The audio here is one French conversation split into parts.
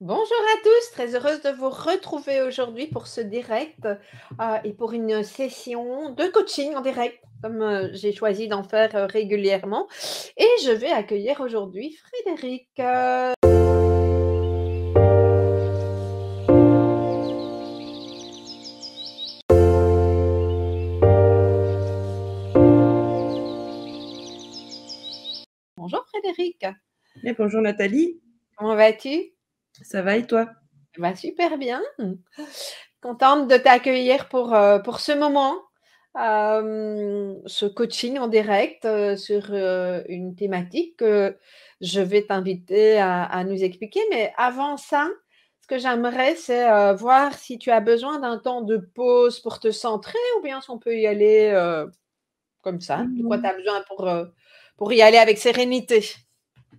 Bonjour à tous, très heureuse de vous retrouver aujourd'hui pour ce direct et pour une session de coaching en direct, comme j'ai choisi d'en faire régulièrement. Et je vais accueillir aujourd'hui Frédéric. Bonjour Frédéric, Eh, bonjour Nathalie, comment vas-tu? ça va et toi? Bah, super bien. Contente de t'accueillir pour ce moment, ce coaching en direct, sur, une thématique que je vais t'inviter à nous expliquer. Mais avant ça, ce que j'aimerais, c'est, voir si tu as besoin d'un temps de pause pour te centrer ou bien si on peut y aller, comme ça. De quoi tu Mmh, as besoin pour y aller avec sérénité?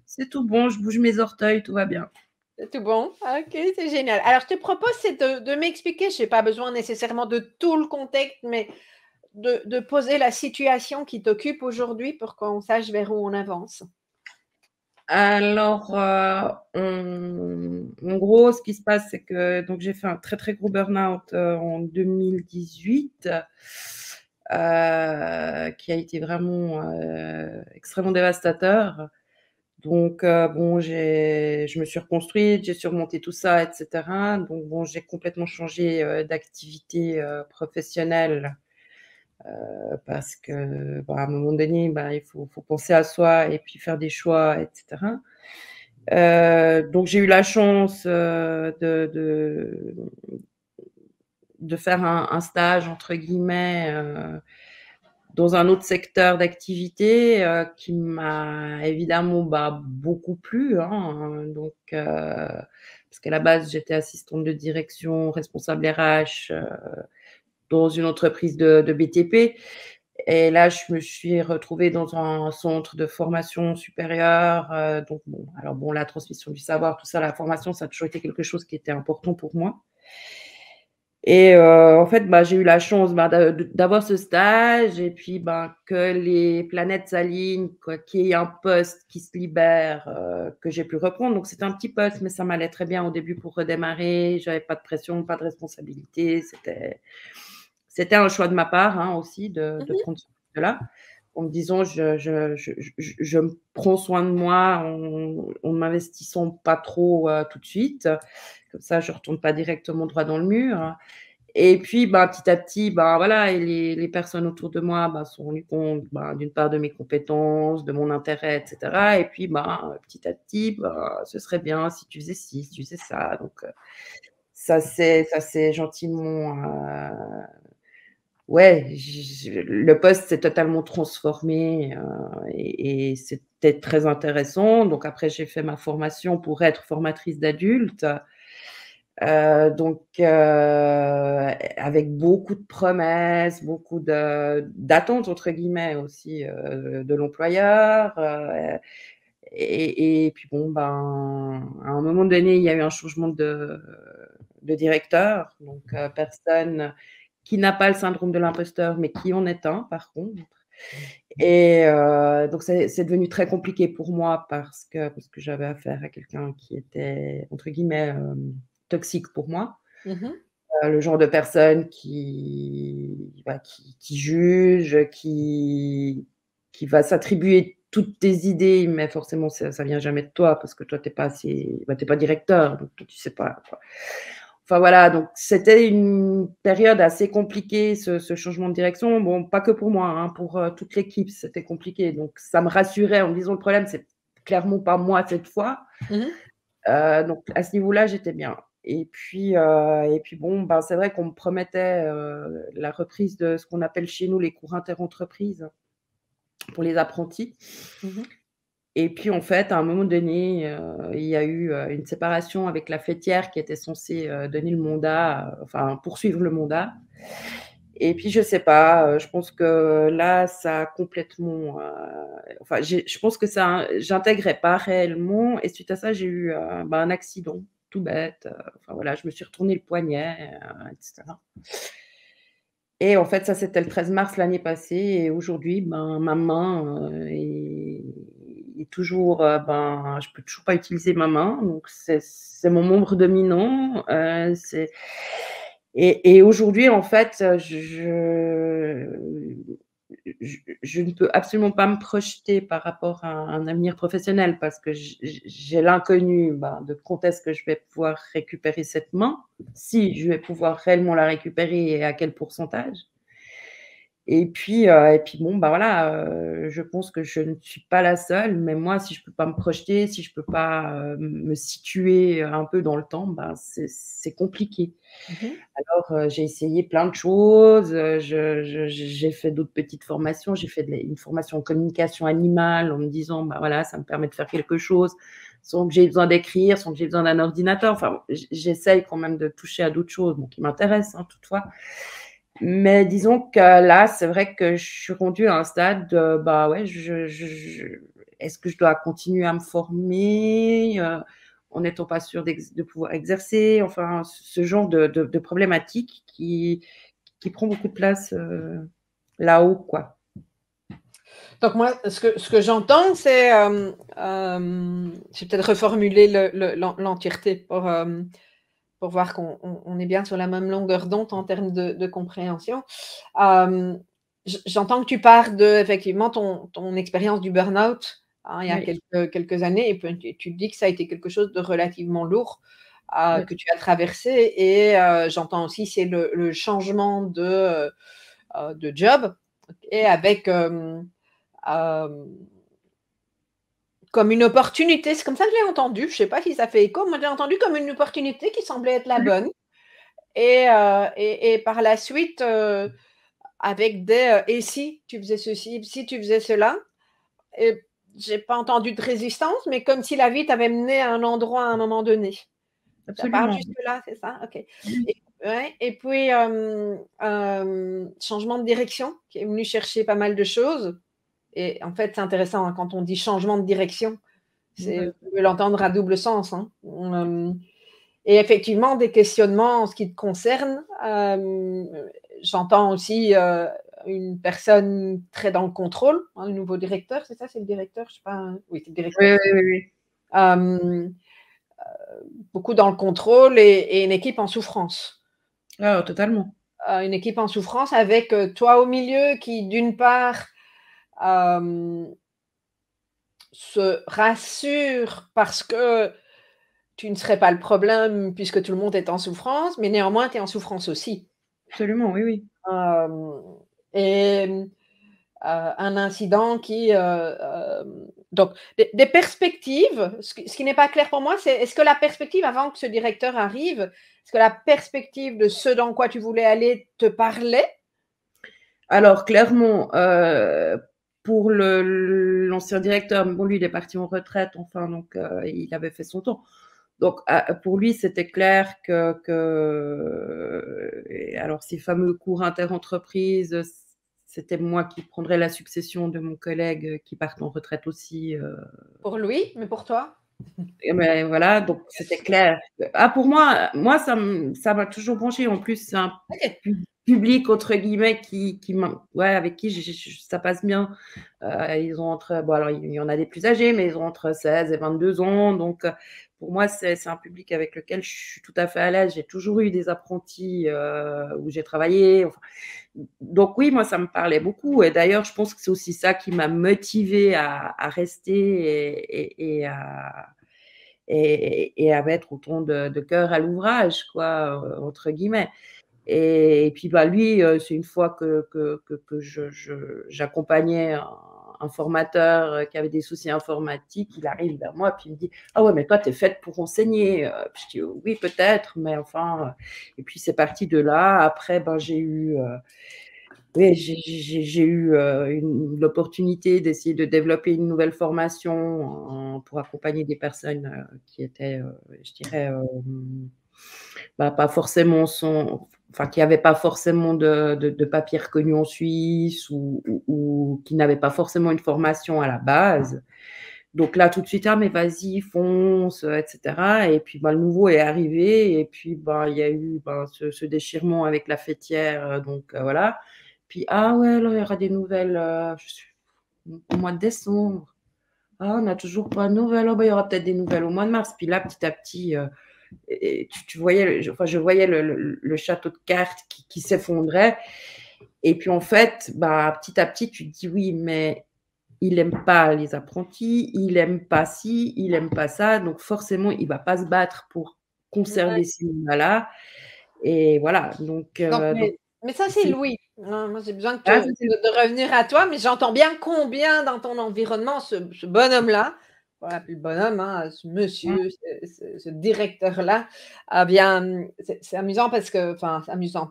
c'est tout bon, je bouge mes orteils, tout va bien. C'est tout bon? OK, c'est génial. Alors je te propose, c'est de m'expliquer, je n'ai pas besoin nécessairement de tout le contexte, mais de poser la situation qui t'occupe aujourd'hui pour qu'on sache vers où on avance. Alors, en gros, ce qui se passe, c'est que donc j'ai fait un très, très gros burn-out, en 2018, qui a été vraiment, extrêmement dévastateur. Donc, bon, je me suis reconstruite, j'ai surmonté tout ça et cetera. Donc bon, j'ai complètement changé, d'activité, professionnelle. Parce que, bah, à un moment donné, bah, il faut penser à soi et puis faire des choix et cetera. Donc j'ai eu la chance, de faire un «stage» entre guillemets, dans un autre secteur d'activité, qui m'a évidemment, bah, beaucoup plu, hein, donc parce qu'à la base, j'étais assistante de direction, responsable RH, dans une entreprise de BTP. Et là, je me suis retrouvée dans un centre de formation supérieure, donc bon, alors bon, la transmission du savoir, tout ça, la formation, ça a toujours été quelque chose qui était important pour moi. Et en fait, bah, j'ai eu la chance, bah, d'avoir ce stage et puis, ben, que les planètes s'alignent, quoi, qu'il y ait un poste qui se libère, que j'ai pu reprendre. Donc c'était un petit poste, mais ça m'allait très bien au début pour redémarrer. J'avais pas de pression, pas de responsabilité. C'était un choix de ma part, hein, aussi de Mmh. prendre ce poste-là, en me disant: «Je me prends soin de moi en ne m'investissant pas trop, tout de suite. Comme ça, je retourne pas directement droit dans le mur». Et puis, bah, petit à petit, bah, voilà, et les personnes autour de moi, bah, se sont rendues compte, bah, d'une part de mes compétences, de mon intérêt et cetera. Et puis, bah, petit à petit, bah, ce serait bien si tu faisais ci, si tu faisais ça. Donc ça s'est gentiment, ouais, le poste s'est totalement transformé, et c'était très intéressant. Donc après, j'ai fait ma formation pour être formatrice d'adultes, donc avec beaucoup de promesses, beaucoup «d'attentes» entre guillemets aussi, de l'employeur, et puis bon, ben, à un moment donné, il y a eu un changement de directeur, donc personne qui n'a pas le syndrome de l'imposteur, mais qui en est un par contre. Et donc c'est devenu très compliqué pour moi parce que j'avais affaire à quelqu'un qui était entre guillemets, «toxique» pour moi. Mmh. Le genre de personne qui juge, qui va s'attribuer toutes tes idées, mais forcément ça vient jamais de toi parce que toi tu es pas assez, bah, tu es pas directeur, donc toi tu sais pas, quoi. Enfin voilà, donc c'était une période assez compliquée, ce changement de direction. Bon, pas que pour moi, hein, pour, toute l'équipe, c'était compliqué. Donc ça me rassurait en me disant: «Le problème, c'est clairement pas moi cette fois». Mmh. Donc à ce niveau-là, j'étais bien. Et puis bon, ben, c'est vrai qu'on me promettait, la reprise de ce qu'on appelle chez nous les cours interentreprises pour les apprentis. Mmh. Et puis en fait, à un moment donné, il y a eu, une séparation avec la faîtière qui était censée, donner le mandat, enfin poursuivre le mandat. Et puis je sais pas, je pense que là, ça a complètement, enfin je pense que ça j'intégrais pas réellement, et suite à ça, j'ai eu, bah, un accident tout bête, enfin voilà, je me suis retourné le poignet, et cetera. Et en fait, ça, c'était le 13 mars l'année passée, et aujourd'hui, ben, ma main, est il est toujours, je peux toujours pas utiliser ma main, donc c'est mon membre dominant. Et aujourd'hui, en fait, je ne peux absolument pas me projeter par rapport à un avenir professionnel parce que j'ai l'inconnu de quand est-ce que je vais pouvoir récupérer cette main, si je vais pouvoir réellement la récupérer et à quel pourcentage. Et puis bon, voilà, je pense que je ne suis pas la seule, mais moi, si je peux pas me projeter, si je peux pas, me situer un peu dans le temps, c'est compliqué. Mmh. Alors, j'ai essayé plein de choses, j'ai fait d'autres petites formations. J'ai fait une formation en communication animale en me disant: voilà, ça me permet de faire quelque chose sans que j'ai besoin d'écrire, sans que j'ai besoin d'un ordinateur. Enfin, j'essaye quand même de toucher à d'autres choses, bon, qui m'intéressent, hein, toutefois. Mais disons que là, c'est vrai que je suis rendue à un stade de, ouais, est-ce que je dois continuer à me former, en n'étant pas sûre de pouvoir exercer? Enfin, ce genre de problématique qui prend beaucoup de place, là-haut, quoi. Donc moi, ce que j'entends, c'est, je vais peut-être reformuler l'entièreté pour voir qu'on est bien sur la même longueur d'onde en termes de compréhension. J'entends que tu pars de effectivement ton expérience du burn-out, hein, il y a Oui, quelques années, et puis tu dis que ça a été quelque chose de relativement lourd, oui, que tu as traversé, et j'entends aussi c'est le changement de job, et avec, comme une opportunité. C'est comme ça que je l'ai entendu. Je ne sais pas si ça fait écho. Moi, j'ai entendu comme une opportunité qui semblait être la bonne, et par la suite, avec des, «Et si tu faisais ceci? Si tu faisais cela?» Et j'ai pas entendu de résistance, mais comme si la vie t'avait mené à un endroit à un moment donné. Ça part absolument. jusque-là, c'est ça? OK. Oui, Et ouais, et puis, changement de direction qui est venu chercher pas mal de choses, et en fait, c'est intéressant, hein, quand on dit changement de direction, tout à c'est fait. on peut l'entendre à double sens, hein. Et effectivement, des questionnements en ce qui te concerne. J'entends aussi, une personne très dans le contrôle, hein, le nouveau directeur, c'est ça? C'est le directeur? Je sais pas, oui, c'est le directeur. Oui, oui, oui, oui. Hem, Beaucoup dans le contrôle, et une équipe en souffrance. Ah, totalement. Une équipe en souffrance avec, toi au milieu qui, d'une part, hem, se rassure parce que tu ne serais pas le problème puisque tout le monde est en souffrance, mais néanmoins tu es en souffrance aussi. Absolument, oui, oui. Hem et un incident qui, donc des perspectives, ce qui n'est pas clair pour moi, c'est est-ce que la perspective avant que ce directeur arrive, est-ce que la perspective de ce dans quoi tu voulais aller te parlait? Alors clairement, pour l'ancien directeur, bon, lui, il est parti en retraite, enfin, donc il avait fait son temps. Donc pour lui, c'était clair et alors ces fameux cours interentreprises, c'était moi qui prendrais la succession de mon collègue, qui part en retraite aussi, Pour lui, mais pour toi? et voilà, donc c'était clair. Pour moi, ça m'a toujours branché. En plus, c'est un OK. public entre guillemets qui ouais, avec qui ça passe bien. Ils ont entre, bon, alors il y en a des plus âgés, mais ils ont entre 16 et 22 ans. Donc, pour moi, c'est un public avec lequel je suis tout à fait à l'aise. J'ai toujours eu des apprentis où j'ai travaillé. Enfin, donc oui, moi, ça me parlait beaucoup. Et d'ailleurs, je pense que c'est aussi ça qui m'a motivée à rester et à mettre autant de cœur à l'ouvrage, quoi, entre guillemets. Et puis lui, c'est une fois que j'accompagnais un formateur, qui avait des soucis informatiques, il arrive vers moi puis il me dit: «Ah ouais, mais toi, tu es faite pour enseigner». Puis je dis: «Oui, peut-être, mais enfin», et puis c'est parti de là. Après, j'ai eu, oui, j'ai eu, l'opportunité d'essayer de développer une nouvelle formation pour accompagner des personnes, qui étaient, je dirais, pas forcément enfin, qui n'avaient pas forcément de papiers reconnus en Suisse ou qui n'avaient pas forcément une formation à la base. Donc là, tout de suite: «Ah mais vas-y, fonce», et cetera. Et puis, le nouveau est arrivé et puis, il y a eu, ce déchirement avec la faîtière, donc voilà. Puis: «Ah ouais, là, il y aura des nouvelles, je sais au mois de décembre». Ah, on n'a toujours pas de nouvelles. Oh, bah, il y aura peut-être des nouvelles au mois de mars. Puis là, petit à petit, et tu voyais, je voyais le château de cartes qui s'effondrait. Et puis en fait, bah, petit à petit, tu te dis oui, mais il aime pas les apprentis, il aime pas ci, il aime pas ça. Donc forcément, il va pas se battre pour Ouais. conserver ces minas-là. Et voilà. Donc, Donc, donc mais ça, c'est c'est Louis. Moi, j'ai besoin ah, ça, de revenir à toi, mais j'entends bien combien dans ton environnement ce bonhomme-là, on va l'appeler le bonhomme, hein, ce monsieur, ce directeur-là, a bien, c'est amusant parce que, enfin, c'est amusant,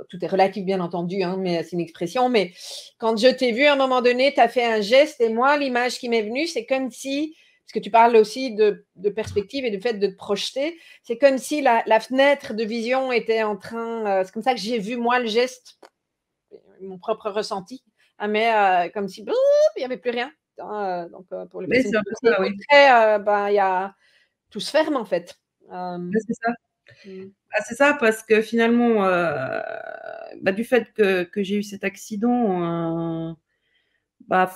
tout est relatif, bien entendu, hein, mais c'est une expression. Mais quand je t'ai vu à un moment donné, tu as fait un geste et moi, l'image qui m'est venue, c'est comme si, parce que tu parles aussi de perspective et du fait de te projeter, c'est comme si la fenêtre de vision était en train. C'est comme ça que j'ai vu, moi, le geste, mon propre ressenti. Ah, mais comme si, il n'y avait plus rien. Donc, pour les mais personnes c'est un qui peu ça, oui. écouteraient, ben, tout se ferme, en fait. Ouais, c'est ça. Mm. Ah, c'est ça, parce que finalement, bah, du fait que j'ai eu cet accident, bah,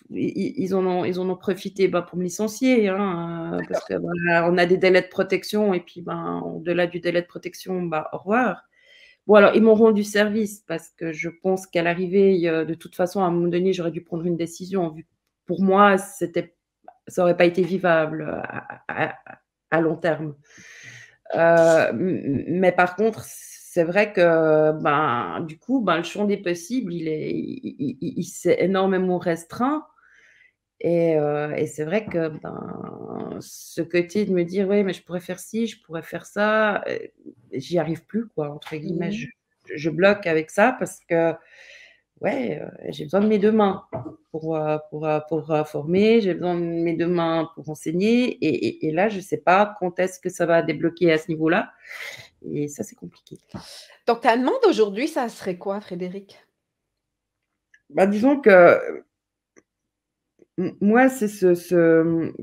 ils en ont profité, bah, pour me licencier, hein, parce que bah, on a des délais de protection et puis ben, au-delà du délai de protection, bah, au revoir. Bon, alors, ils m'ont rendu service parce que je pense qu'à l'arrivée, de toute façon, à un moment donné, j'aurais dû prendre une décision. Vu que pour moi, ça n'aurait pas été vivable à long terme. Mais par contre, c'est vrai que ben, du coup, ben, le champ des possibles, il s'est énormément restreint. Et c'est vrai que ben, ce côté de me dire, oui, mais je pourrais faire ci, je pourrais faire ça, j'y arrive plus, quoi, entre guillemets. Mhm. Je bloque avec ça parce que, ouais, j'ai besoin de mes deux mains pour former, j'ai besoin de mes deux mains pour enseigner. Et là, je ne sais pas quand est-ce que ça va débloquer à ce niveau-là. Et ça, c'est compliqué. Donc, ta demande aujourd'hui, ça serait quoi, Frédéric? Bah, disons que moi, c'est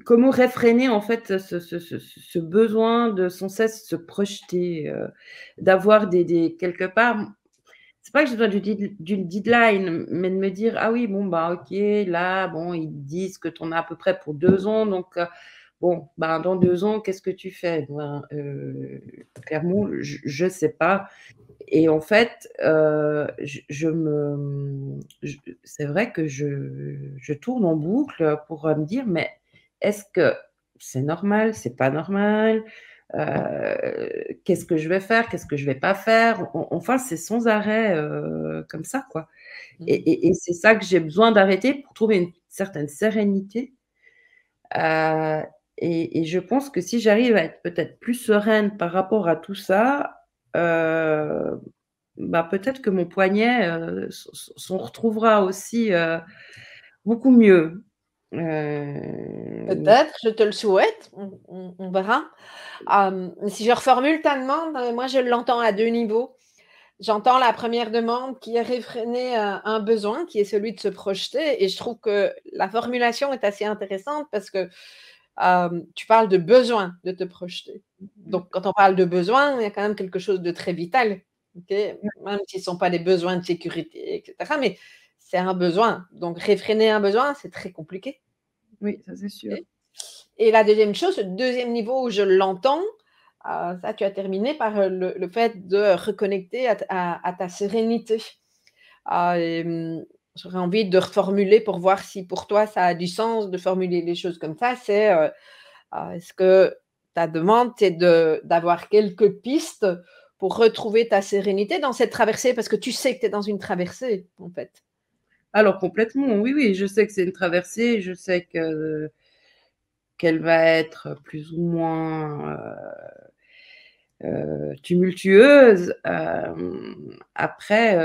comment réfréner en fait ce besoin de sans cesse se projeter, d'avoir quelque part, c'est pas que j'ai besoin d'une deadline, mais de me dire: «Ah oui, bon, bah, OK, là, bon, ils disent que tu en as à peu près pour 2 ans, donc bon, ben, dans 2 ans, qu'est-ce que tu fais?» Ben, clairement, je sais pas. Et en fait, c'est vrai que je tourne en boucle pour, me dire: «Mais est-ce que c'est normal? C'est pas normal? Qu'est-ce que je vais faire? Qu'est-ce que je vais pas faire?» Enfin, c'est sans arrêt, comme ça, quoi. Et Mhm. et et c'est ça que j'ai besoin d'arrêter pour trouver une certaine sérénité, heu et je pense que si j'arrive à être peut-être plus sereine par rapport à tout ça, bah, peut-être que mon poignet, s'en retrouvera aussi, beaucoup mieux. Heu, Peut-être, je te le souhaite, on verra. Si je reformule ta demande, moi, je l'entends à deux niveaux. J'entends la première demande qui est réfréner un besoin, qui est celui de se projeter, et je trouve que la formulation est assez intéressante parce que tu parles de besoin de te projeter. Donc, quand on parle de besoin, il y a quand même quelque chose de très vital, OK? Même s'ils ne sont pas des besoins de sécurité, et cetera, mais c'est un besoin. Donc, réfréner un besoin, c'est très compliqué, oui, ça c'est sûr. OK? Et la deuxième chose, le deuxième niveau où je l'entends, ça tu as terminé par, le fait de reconnecter à ta sérénité. J'aurais envie de reformuler pour voir si pour toi ça a du sens de formuler les choses comme ça. C'est, est-ce que ta demande, c'est d'avoir quelques pistes pour retrouver ta sérénité dans cette traversée? Parce que tu sais que tu es dans une traversée, en fait. Alors complètement, oui, oui, je sais que c'est une traversée, je sais qu'elle va être plus ou moins, tumultueuse. Après,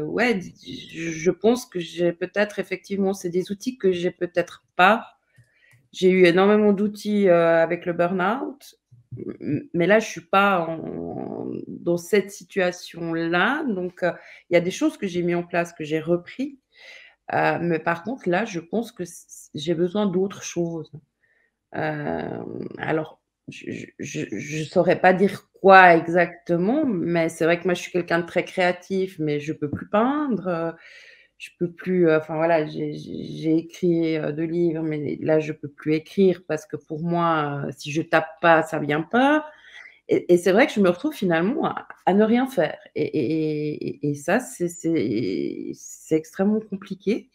ouais, je pense que j'ai peut-être effectivement, c'est des outils que j'ai peut-être pas. J'ai eu énormément d'outils, avec le burn-out, mais là, je suis pas dans cette situation-là. Donc, il y a des choses que j'ai mis en place, que j'ai repris, mais par contre, là, je pense que j'ai besoin d'autre chose. Alors, je saurais pas dire quoi exactement, mais c'est vrai que moi, je suis quelqu'un de très créatif, mais je peux plus peindre. je peux plus, enfin voilà, j'ai écrit 2 livres, mais là, je peux plus écrire parce que pour moi, si je tape pas, ça vient pas. Et c'est vrai que je me retrouve finalement à ne rien faire. Et ça, c'est extrêmement compliqué.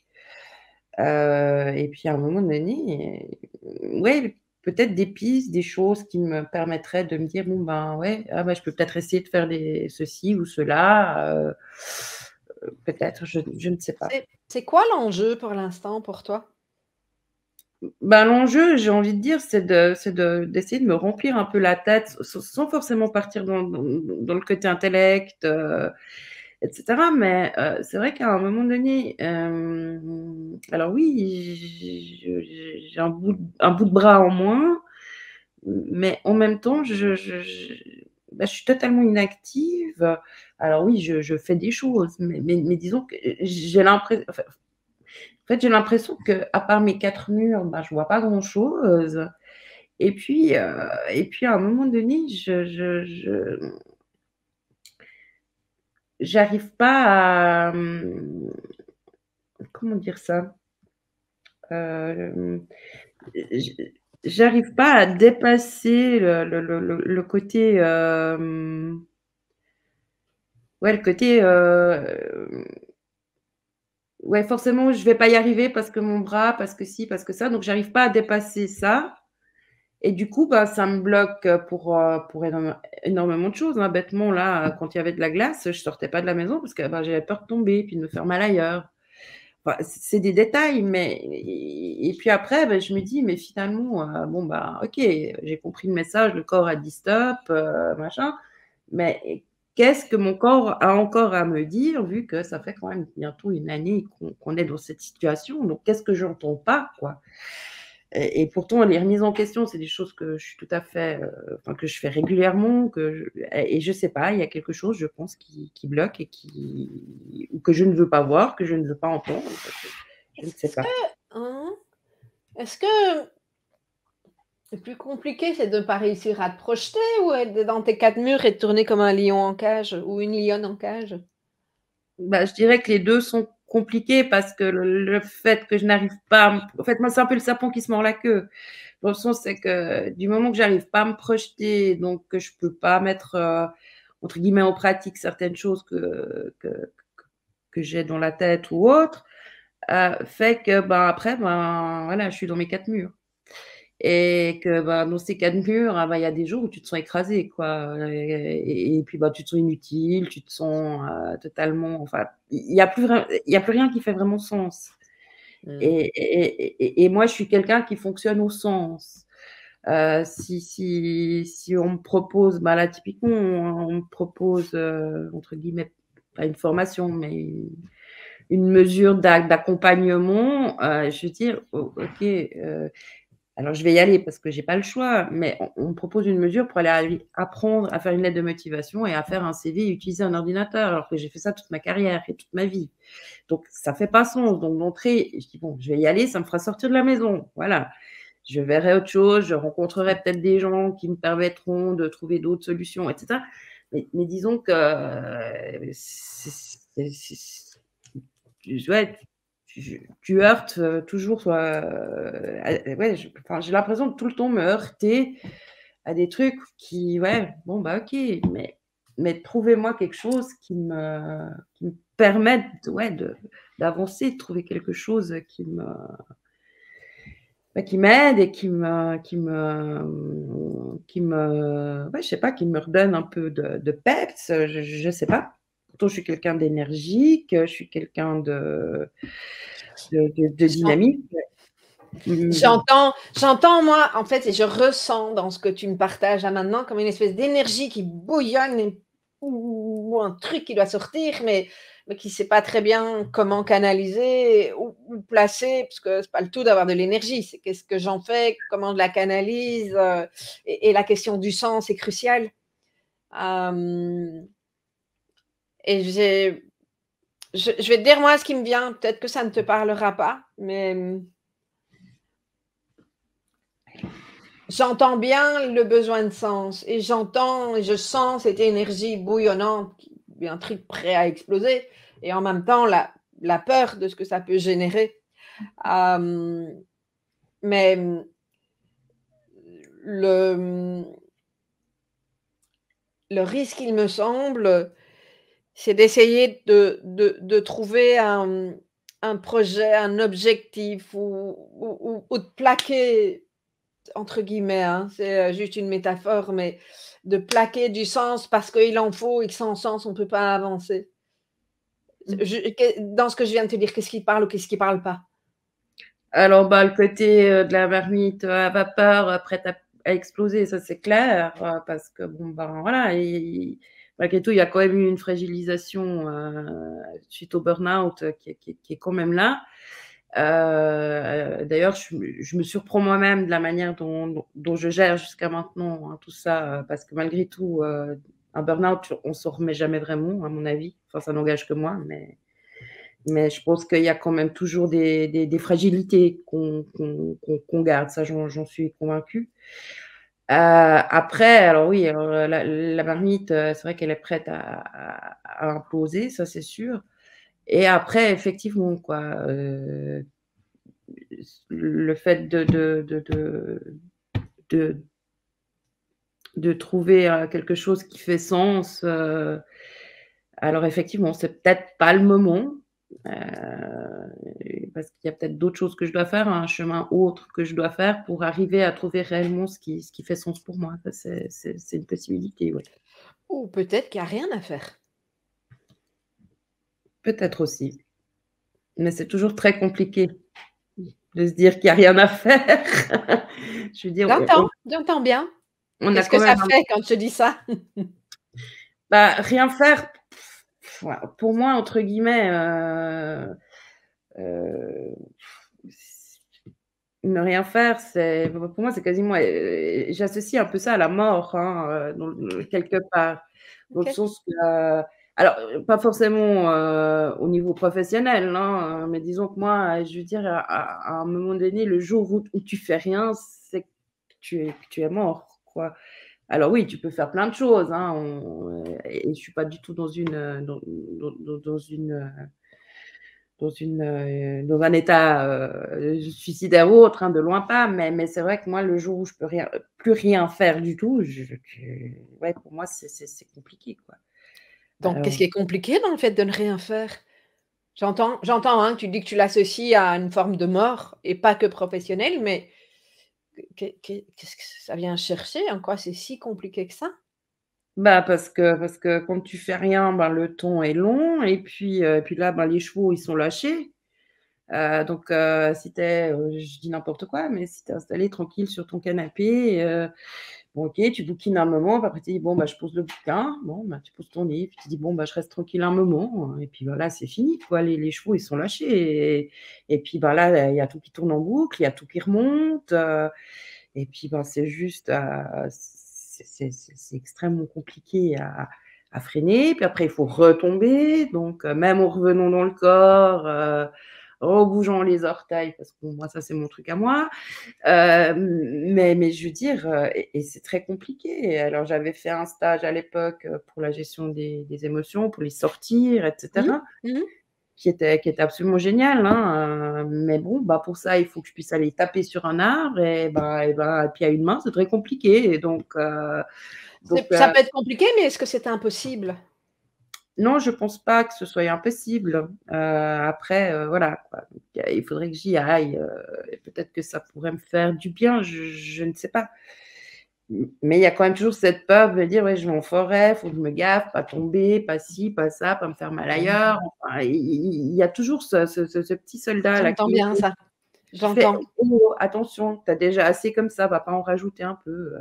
Et puis à un moment donné, ouais, peut-être des pistes, des choses qui me permettraient de me dire: «Bon, ben, ouais, ah bah, je peux peut-être essayer de faire ceci ou cela», peut-être, je ne sais pas. C'est quoi l'enjeu pour l'instant pour toi? Ben, l'enjeu, j'ai envie de dire, d'essayer de me remplir un peu la tête sans forcément partir dans le côté intellect, et cetera. Mais, c'est vrai qu'à un moment donné, alors oui, j'ai un bout de bras en moins, mais en même temps, bah, je suis totalement inactive. Alors oui, je fais des choses, mais disons que j'ai l'impression, enfin, en fait, j'ai l'impression qu'à part mes 4 murs, bah, je vois pas grand-chose. Et puis à un moment donné, j'arrive pas à, comment dire ça? Hem, j J'arrive pas à dépasser le côté, ouais, le côté, ouais, forcément, je vais pas y arriver parce que mon bras, parce que ci, parce que ça, donc j'arrive pas à dépasser ça. Et du coup, bah, ça me bloque, pour énormément de choses, hein. Bêtement, là, quand il y avait de la glace, je sortais pas de la maison parce que, bah, j'avais peur de tomber, puis de me faire mal ailleurs. Enfin, c'est des détails, mais et puis après, bah, je me dis: «Mais finalement, bon, bah, OK, j'ai compris le message, le corps a dit stop, machin, mais qu'est-ce que mon corps a encore à me dire vu que ça fait quand même bientôt une année qu'on est dans cette situation? Donc qu'est-ce que j'entends pas, quoi?» Et pourtant, les remises en question, c'est des choses que je suis tout à fait, enfin, que je fais régulièrement, et je sais pas, il y a quelque chose, je pense, qui bloque et ou que je ne veux pas voir, que je ne veux pas entendre. Je ne sais Est-ce que pas. hein, est-ce que le plus compliqué, c'est de ne pas réussir à te projeter ou être dans tes 4 murs et de tourner comme un lion en cage ou une lionne en cage? Bah, je dirais que les 2 sont compliqués parce que le fait que je n'arrive pas en fait, moi, c'est un peu le serpent qui se mord la queue. Dans le sens, c'est que du moment que j'arrive pas à me projeter, donc que je peux pas mettre, entre guillemets «en pratique» certaines choses que j'ai dans la tête ou autre, fait que, ben, après, ben, voilà, je suis dans mes 4 murs. Et que, ben, dans ces 4 murs, ah, bah, il y a des jours où tu te sens écrasé, quoi, et puis, bah, tu te sens inutile, tu te sens, totalement, enfin, il y a plus rien qui fait vraiment sens. Mmh. Et moi, je suis quelqu'un qui fonctionne au sens. Si on me propose, bah, là, typiquement, on me propose, entre guillemets, pas une formation, mais une mesure d'accompagnement, je veux dire: «O OK, alors je vais y aller parce que j'ai pas le choix», mais on me propose une mesure pour aller apprendre à faire une lettre de motivation et à faire un CV et utiliser un ordinateur, alors que j'ai fait ça toute ma carrière et toute ma vie. Donc ça fait pas sens. Donc d'entrée, je dis: «Bon, je vais y aller, ça me fera sortir de la maison». Voilà. Je verrai autre chose, je rencontrerai peut-être des gens qui me permettront de trouver d'autres solutions, et cetera. Mais disons que, ouais, tu heurtes, toujours, ouais, enfin, j'ai l'impression de tout le temps me heurter à des trucs ouais, bon, bah, OK, mais trouvez-moi quelque chose qui me permette, ouais, d'avancer, de trouver quelque chose qui m'aide et ouais, je sais pas, qui me redonne un peu de peps, je sais pas. Pourtant, je suis quelqu'un d'énergique, je suis quelqu'un de J'en dynamique. Mmh, j'entends moi, en fait, et je ressens dans ce que tu me partages là maintenant comme une espèce d'énergie qui bouillonne ou un truc qui doit sortir, mais qui ne sait pas très bien comment canaliser ou placer, parce que c'est pas le tout d'avoir de l'énergie, c'est qu'est-ce que j'en fais, comment je la canalise, et la question du sens est cruciale. Hem et je vais te dire moi ce qui me vient, peut-être que ça ne te parlera pas, mais j'entends bien le besoin de sens et j'entends et je sens cette énergie bouillonnante, un truc prêt à exploser et en même temps la peur de ce que ça peut générer. Mais le risque, il me semble, c'est d'essayer de trouver un projet, un objectif ou de plaquer, entre guillemets, hein, c'est juste une métaphore, mais de plaquer du sens parce qu'il en faut et que sans sens, on ne peut pas avancer. Dans ce que je viens de te dire, qu'est-ce qui parle ou qu'est-ce qui parle pas? Alors, bah, le côté de la marmite à vapeur prête à exploser, ça c'est clair, parce que bon, ben voilà, malgré tout, il y a quand même eu une fragilisation suite au burn-out qui est quand même là. D'ailleurs, je me surprends moi-même de la manière dont je gère jusqu'à maintenant hein, tout ça, parce que malgré tout, un burn-out, on s'en remet jamais vraiment, à mon avis. Enfin, ça n'engage que moi, mais je pense qu'il y a quand même toujours des fragilités qu'on garde, ça j'en suis convaincue. Après, alors oui, alors la marmite, c'est vrai qu'elle est prête à imploser, ça c'est sûr. Et après, effectivement, quoi, le fait de trouver quelque chose qui fait sens, alors effectivement, c'est peut-être pas le moment, parce qu'il y a peut-être d'autres choses que je dois faire, un chemin autre que je dois faire pour arriver à trouver réellement ce qui fait sens pour moi. Ça, c'est une possibilité, oui. Ou peut-être qu'il y a rien à faire. Peut-être aussi, mais c'est toujours très compliqué de se dire qu'il y a rien à faire. Je veux dire, J'entends bien. on a Qu'est-ce que quand ça même fait quand je dis ça? bah, rien faire, pour moi, entre guillemets, ne rien faire, pour moi, c'est quasiment, j'associe un peu ça à la mort, hein, quelque part. Dans le OK. sens que, alors, pas forcément au niveau professionnel, hein, mais disons que moi, je veux dire, à un moment donné, le jour où tu fais rien, c'est que tu es mort, quoi. Alors oui, tu peux faire plein de choses, hein, et je suis pas du tout dans un état suicidaire ou autre, hein, de loin pas, mais c'est vrai que moi, le jour où je peux plus rien faire du tout, ouais, pour moi, c'est compliqué, quoi. Donc qu'est-ce Alors, qui est compliqué dans le fait de ne rien faire? J'entends, hein, tu dis que tu l'associes à une forme de mort et pas que professionnelle, mais qu'est-ce que ça vient chercher? En quoi c'est si compliqué que ça? bah, parce que quand tu fais rien, ben, le temps est long et puis là, ben, les chevaux, ils sont lâchés. Donc si tu es, je dis n'importe quoi, mais si tu es installé tranquille sur ton canapé, bon, OK, tu bouquines un moment, puis après tu dis: «Bon, bah, je pose le bouquin». Bon, bah, tu poses ton livre, puis tu dis: «Bon, bah, je reste tranquille un moment», et puis voilà, c'est fini, quoi. Les chevaux, ils sont lâchés et puis, bah, là, il y a tout qui tourne en boucle, il y a tout qui remonte, et puis, ben, c'est juste, c'est extrêmement compliqué à freiner. Puis après, il faut retomber, donc même en revenant dans le corps, en bougeant les orteils, parce que bon, moi, ça, c'est mon truc à moi. Mais je veux dire, et c'est très compliqué. Alors, j'avais fait un stage à l'époque pour la gestion des émotions, pour les sortir, et Mmh. cetera, Mmh. qui était absolument génial, hein, mais bon, bah, pour ça, il faut que je puisse aller taper sur un arbre et puis à une main, c'est très compliqué. Et donc, Ça peut être compliqué, mais est-ce que c'est impossible? non, je pense pas que ce soit impossible. Après, voilà, quoi. Donc, il faudrait que j'y aille, et peut-être que ça pourrait me faire du bien, je ne sais pas. Mais il y a quand même toujours cette peur de me dire: «Ouais, je vais en forêt, faut que je me gaffe, pas tomber, pas ci, pas ça, pas me faire mal ailleurs». Enfin, il y a toujours ce petit soldat là J'entends bien ça, qui fait: j'entends. «Oh, attention, tu as déjà assez comme ça, va pas en rajouter un peu».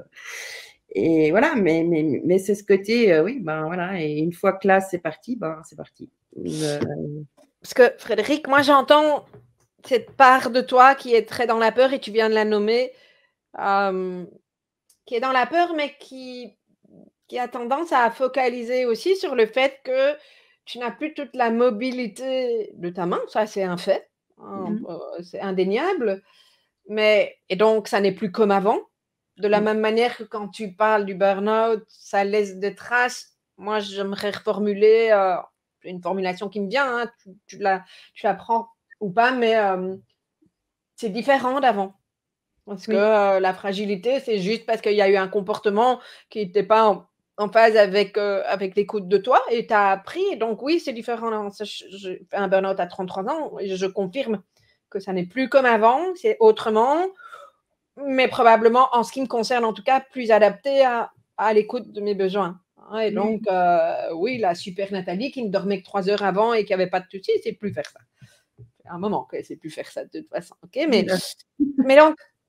Et voilà, mais c'est ce côté, oui, ben, voilà, et une fois que là, c'est parti, ben, c'est parti. Parce que Frédéric, moi j'entends cette part de toi qui est très dans la peur et tu viens de la nommer, hem, qui est dans la peur, mais qui a tendance à focaliser aussi sur le fait que tu n'as plus toute la mobilité de ta main, ça c'est un fait, hein, Mmh c'est indéniable, mais et donc ça n'est plus comme avant. De la mh. même manière que quand tu parles du burn-out, ça laisse des traces, moi j'aimerais reformuler, une formulation qui me vient, hein, tu la prends ou pas, mais c'est différent d'avant. Parce Oui. que la fragilité, c'est juste parce qu'il y a eu un comportement qui n'était pas en phase avec l'écoute de toi et tu as appris. Donc oui, c'est différent. Je fais un burn-out à 33 ans et je confirme que ça n'est plus comme avant, c'est autrement, mais probablement, en ce qui me concerne en tout cas, plus adapté à l'écoute de mes besoins. Et Oui. donc, oui, la super Nathalie qui ne dormait que 3 heures avant et qui n'avait pas de soucis, c'est plus faire ça. Un moment qu'elle ne sait plus faire ça de toute façon. Okay, mais donc,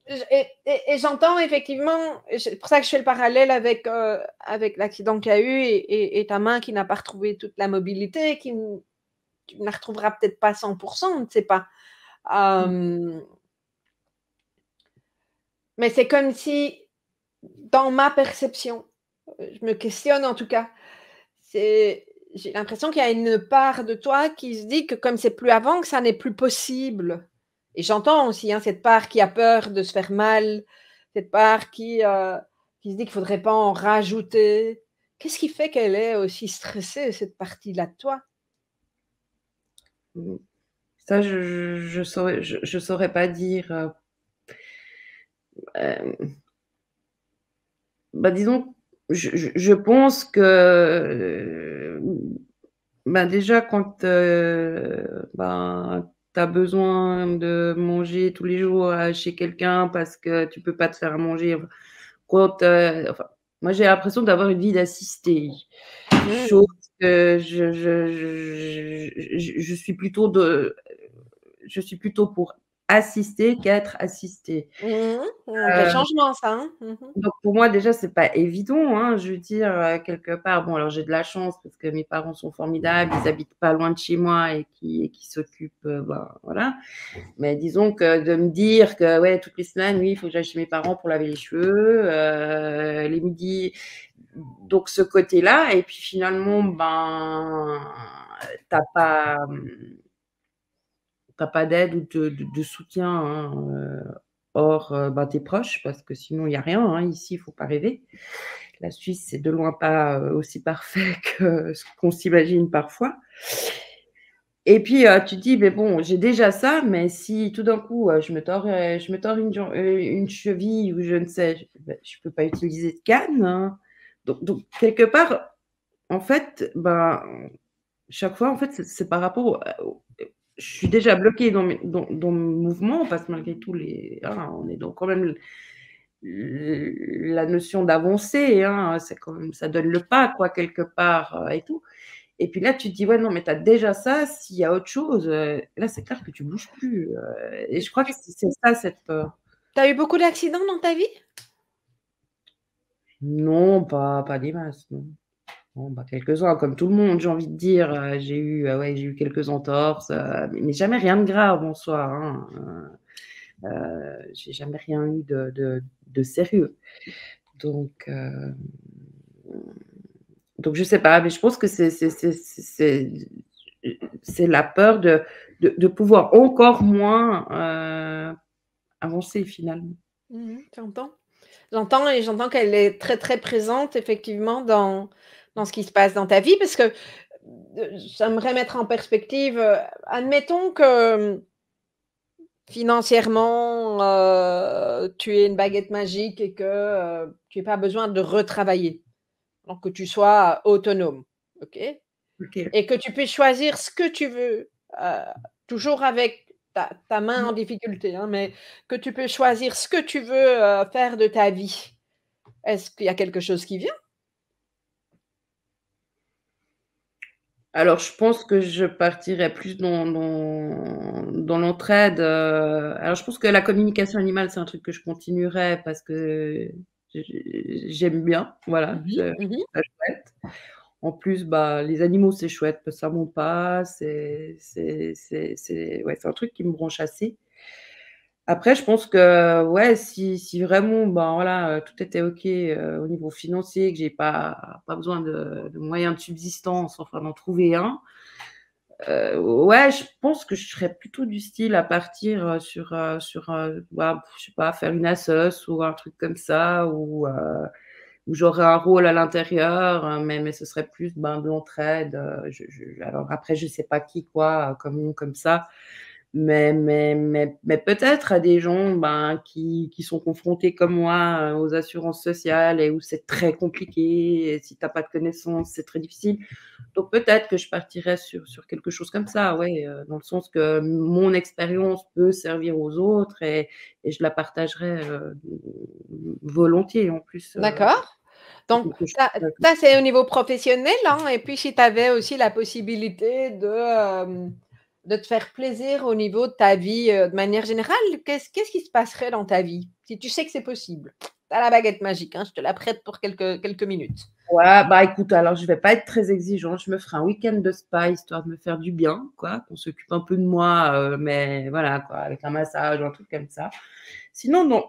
et j'entends effectivement, c'est pour ça que je fais le parallèle avec l'accident qu'il y a eu et ta main qui n'a pas retrouvé toute la mobilité, tu ne la retrouveras peut-être pas 100%, on ne sait pas. Mais c'est comme si, dans ma perception, je me questionne en tout cas, j'ai l'impression qu'il y a une part de toi qui se dit que comme c'est plus avant, que ça n'est plus possible. Et j'entends aussi cette part qui a peur de se faire mal, cette part qui se dit qu'il ne faudrait pas en rajouter. Qu'est-ce qui fait qu'elle est aussi stressée, cette partie-là de toi? Ça, je saurais pas dire. Disons, je pense que déjà quand tu as besoin de manger tous les jours chez quelqu'un parce que tu peux pas te faire à manger, enfin, moi j'ai l'impression d'avoir une vie d'assistée, chose que je suis plutôt pour assister qu'être assistée. Quel changement ça, hein? Donc pour moi déjà c'est pas évident, hein, je veux dire, quelque part. Bon alors j'ai de la chance parce que mes parents sont formidables, ils habitent pas loin de chez moi et qui s'occupent, voilà. Mais disons que de me dire que ouais, toutes les semaines, oui, il faut que j'aille chez mes parents pour laver les cheveux, les midis, donc ce côté-là. Et puis finalement, t'as pas d'aide ou de soutien, hein, hors tes proches, parce que sinon il n'y a rien, hein, ici, il ne faut pas rêver. La Suisse, c'est de loin pas aussi parfait que ce qu'on s'imagine parfois. Et puis tu te dis, mais bon, j'ai déjà ça, mais si tout d'un coup je me tords une cheville ou je ne sais, je ne peux pas utiliser de canne, hein. Donc quelque part, en fait, chaque fois, en fait, c'est par rapport je suis déjà bloquée dans mon mouvement parce que malgré tout, on est dans quand même la notion d'avancer, hein, c'est quand même, ça donne le pas, quoi, quelque part, et tout. Et puis là, tu te dis, ouais, non, mais tu as déjà ça, s'il y a autre chose, là, c'est clair que tu bouges plus. Et je crois que c'est ça, cette peur. Tu as eu beaucoup d'accidents dans ta vie? Non, pas des masses, non. Bon, quelques-uns, comme tout le monde, j'ai envie de dire. J'ai eu quelques entorses, mais jamais rien de grave en soi, hein. J'ai jamais rien eu de sérieux. Donc je sais pas, mais je pense que c'est la peur de pouvoir encore moins avancer finalement. J'entends. J'entends et j'entends qu'elle est très, très présente effectivement dans ce qui se passe dans ta vie parce que, j'aimerais mettre en perspective, admettons que, financièrement, tu aies une baguette magique et que, tu aies pas besoin de retravailler. Donc que tu sois autonome, OK? OK. Et que tu puisses choisir ce que tu veux, toujours avec ta main en difficulté, hein, mais que tu peux choisir ce que tu veux, faire de ta vie. Est-ce qu'il y a quelque chose qui vient? Alors je pense que je partirais plus dans l'entraide, alors je pense que la communication animale, c'est un truc que je continuerai parce que j'aime bien, voilà, je trouve ça chouette. En plus, les animaux, c'est chouette, ça monte pas, ouais, c'est un truc qui me branche assez. Après, je pense que, ouais, si vraiment, voilà, tout était OK, au niveau financier, que j'ai pas besoin de moyens de subsistance, enfin d'en trouver un, ouais, je pense que je serais plutôt du style à partir, je sais pas, faire une assoce ou un truc comme ça ou où j'aurais un rôle à l'intérieur, mais ce serait plus, ben, de l'entraide, alors après je sais pas qui, quoi, comme ça. Mais peut-être à des gens, ben, qui sont confrontés comme moi, aux assurances sociales et où c'est très compliqué et si tu as pas de connaissances, c'est très difficile. Donc peut-être que je partirais sur quelque chose comme ça, ouais, dans le sens que mon expérience peut servir aux autres et je la partagerais, volontiers en plus, D'accord. c'est Donc quelque chose, ça, c'est au niveau professionnel, hein, et puis si tu avais aussi la possibilité de te faire plaisir au niveau de ta vie, de manière générale, qu'est-ce qui se passerait dans ta vie? Si tu sais que c'est possible. Tu as la baguette magique, hein, je te la prête pour quelques minutes. ouais, bah, écoute, alors je vais pas être très exigeante, je me ferai un week-end de spa histoire de me faire du bien, quoi, qu'on s'occupe un peu de moi, mais voilà, quoi, avec un massage, un truc comme ça. Sinon, non.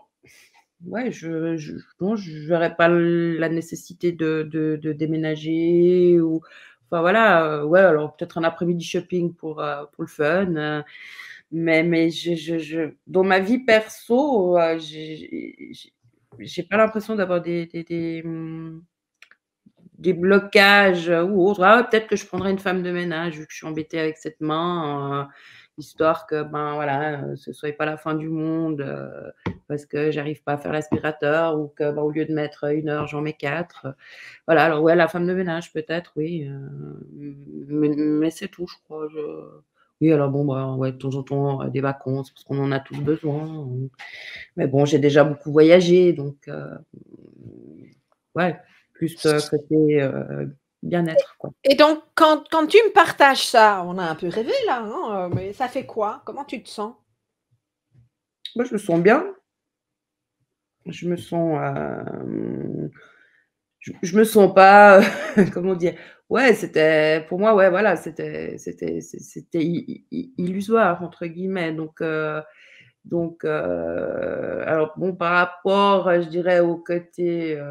Ouais, je non, je verrais pas la nécessité de déménager ou enfin voilà, ouais, alors peut-être un après-midi shopping pour le fun, mais dans ma vie perso, j'ai pas l'impression d'avoir des blocages, ou autres. Ah ouais, peut-être que je prendrais une femme de ménage vu que je suis embêtée avec cette main, histoire que, ben, voilà, ce soit pas la fin du monde, parce que j'arrive pas à faire l'aspirateur ou que, ben, au lieu de mettre 1 heure, j'en mets 4. Voilà, alors ouais, la femme de ménage peut-être, oui, mais c'est tout, je crois. Je Oui, alors bon, bah, ouais, de temps en temps, des vacances parce qu'on en a tous besoin, mais bon, j'ai déjà beaucoup voyagé donc ouais, plus, côté, bien-être, quoi. Et donc quand tu me partages ça, on a un peu rêvé là, hein, mais ça fait quoi? Comment tu te sens? Moi, je me sens bien, je me sens, je me sens pas, comment dire? Ouais, c'était pour moi, ouais, voilà, c'était «illusoire» entre guillemets alors bon, par rapport, je dirais au côté,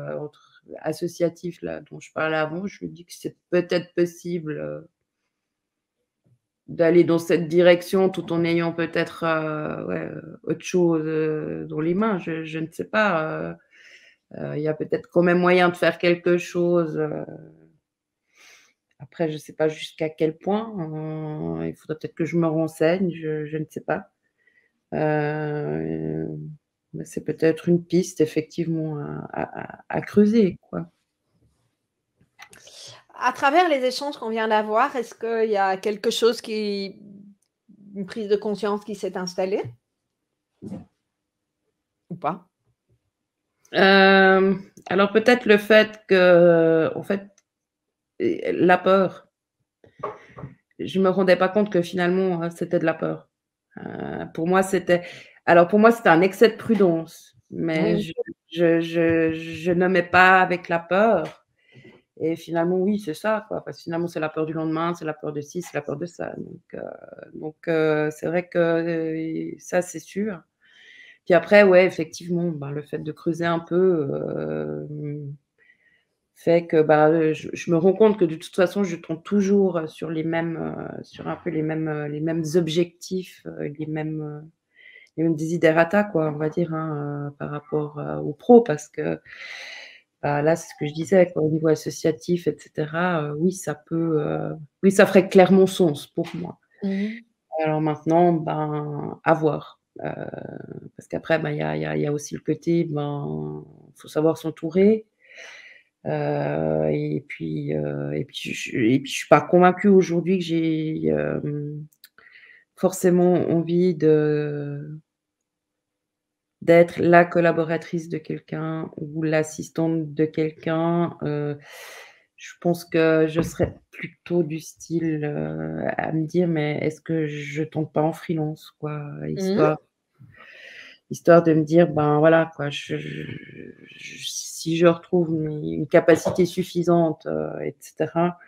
associatif là, dont je parlais avant, je me dis que c'est peut-être possible, d'aller dans cette direction tout en ayant peut-être, ouais, autre chose, dans les mains. Je ne sais pas, il y a peut-être quand même moyen de faire quelque chose, après je ne sais pas jusqu'à quel point, il faudrait peut-être que je me renseigne, je ne sais pas. Heu, mais c'est peut-être une piste effectivement à creuser, quoi. À travers les échanges qu'on vient d'avoir, est-ce qu'il y a quelque chose qui une prise de conscience qui s'est installée ou pas? Alors peut-être le fait que, en fait, la peur, je me rendais pas compte que finalement, c'était de la peur. Pour moi, c'était un excès de prudence, mais Oui. je nommais pas avec la peur et finalement, oui, c'est ça, quoi, parce que finalement, c'est la peur du lendemain, c'est la peur de ci, c'est la peur de ça, c'est vrai que, ça, c'est sûr. Puis après, ouais, effectivement, ben, le fait de creuser un peu, fait que, bah, je me rends compte que de toute façon, je tombe toujours, sur un peu les mêmes objectifs, les mêmes desiderata quoi, on va dire, hein, par rapport, aux pros parce que, bah, là, c'est ce que je disais quoi, au niveau associatif et cetera, oui, oui, ça ferait clairement sens pour moi. Mmh mh. Alors maintenant, ben, à voir, parce qu'après, ben, il y a aussi le côté, ben, faut savoir s'entourer. Et puis je suis pas convaincue aujourd'hui que j'ai, forcément envie d'être la collaboratrice de quelqu'un ou l'assistante de quelqu'un. Je pense que je serais plutôt du style, à me dire: «Mais est-ce que je tente pas en freelance quoi?» Mmh. Histoire de me dire: «Ben, voilà quoi, si je retrouve une capacité suffisante, et cetera,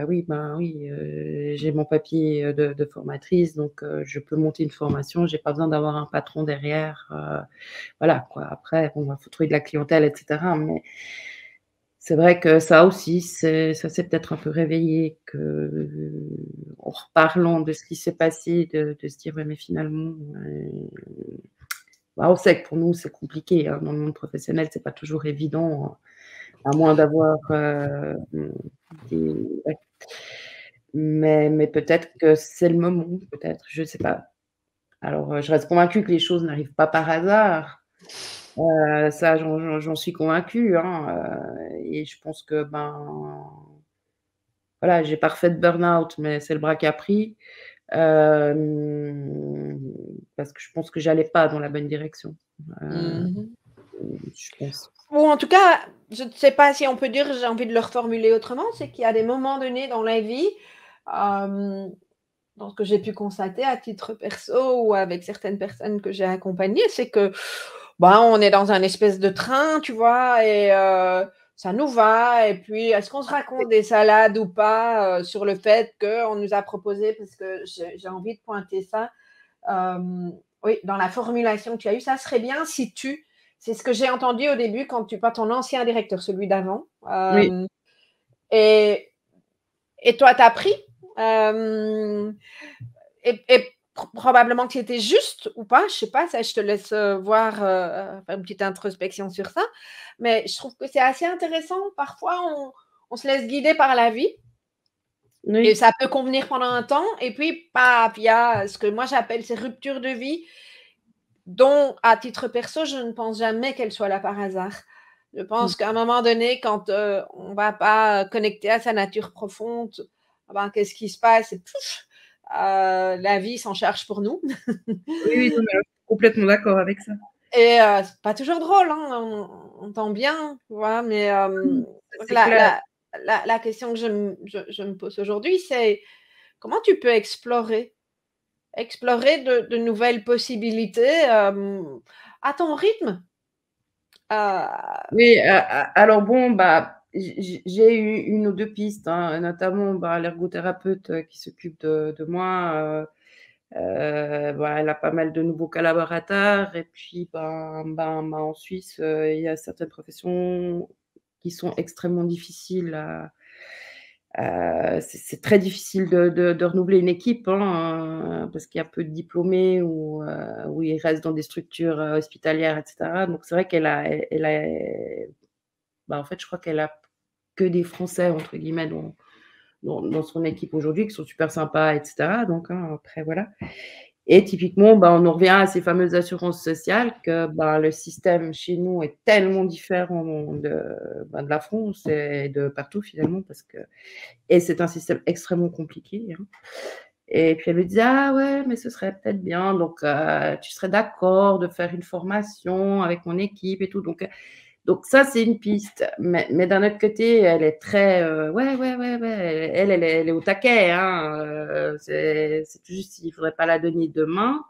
oui, ben, oui, j'ai mon papier, de formatrice, donc je peux monter une formation. J'ai pas besoin d'avoir un patron derrière, voilà quoi. Après, bon, bah, faut trouver de la clientèle et cetera, mais c'est vrai que ça aussi, ça s'est peut-être un peu réveillé en reparlant de ce qui s'est passé, de se dire: «Ouais, mais finalement, bah, on sait que pour nous, c'est compliqué, hein, dans le monde professionnel, c'est pas toujours évident, hein. à moins d'avoir des... ouais. Mais peut-être que c'est le moment, peut-être, je ne sais pas. Alors, je reste convaincue que les choses n'arrivent pas par hasard. Ça, j'en suis convaincue, hein, et je pense que, voilà, j'ai pas refait de burn-out, mais c'est le bras qui a pris, parce que je pense que j'allais pas dans la bonne direction. Mmh. Je pense. Ou en tout cas, je ne sais pas si on peut dire, j'ai envie de le reformuler autrement, c'est qu'il y a des moments donnés dans la vie, dans ce que j'ai pu constater à titre perso ou avec certaines personnes que j'ai accompagnées, c'est que, on est dans un espèce de train, tu vois? Et ça nous va et puis est-ce qu'on se raconte des salades ou pas, sur le fait qu'on nous a proposé parce que j'ai envie de pointer ça, oui, dans la formulation que tu as eue, ça serait bien si tu c'est ce que j'ai entendu au début quand tu pas ton ancien directeur, celui d'avant, Oui, et toi, tu as pris, hem et probablement que c'était juste ou pas, je sais pas, ça je te laisse, voir, faire une petite introspection sur ça. Mais je trouve que c'est assez intéressant. Parfois, on se laisse guider par la vie et oui. ça peut convenir pendant un temps et puis paf, il y a ce que moi j'appelle ces ruptures de vie dont, à titre perso, je ne pense jamais qu'elles soient là par hasard. Je Mmh. pense qu'à un moment donné, quand, on va pas connecter à sa nature profonde, qu'est-ce qui se passe? Et pouf, la vie s'en charge pour nous. Oui, oui, non, mais je suis complètement d'accord avec ça. Et c'est pas toujours drôle, hein, on entend bien, tu vois? Mais Oui, donc c'est clair. la question que je me pose aujourd'hui, c'est comment tu peux explorer de nouvelles possibilités, à ton rythme? Heu, Oui, alors bon, j'ai eu 1 ou 2 pistes, hein, notamment, l'ergothérapeute, qui s'occupe de moi, elle a pas mal de nouveaux collaborateurs et puis, en Suisse, il y a certaines professions qui sont extrêmement difficiles à c'est très difficile de renouveler une équipe, hein, parce qu'il y a peu de diplômés ou ils restent dans des structures, hospitalières et cetera. Donc c'est vrai qu'elle a en fait, je crois qu'elle a que des «Français» entre guillemets dans son équipe aujourd'hui, qui sont super sympas et cetera, donc après voilà. Et typiquement, on en revient à ces fameuses assurances sociales que, le système chez nous est tellement différent de la France et de partout finalement parce que et c'est un système extrêmement compliqué, hein. Et puis elle me disait: «Ah ouais, mais ce serait peut-être bien, donc tu serais d'accord de faire une formation avec mon équipe et tout?» Donc ça, c'est une piste. Mais d'un autre côté, elle est très, «Ouais, ouais, ouais, ouais», elle est au taquet, hein, c'est tout juste il faudrait pas la donner demain.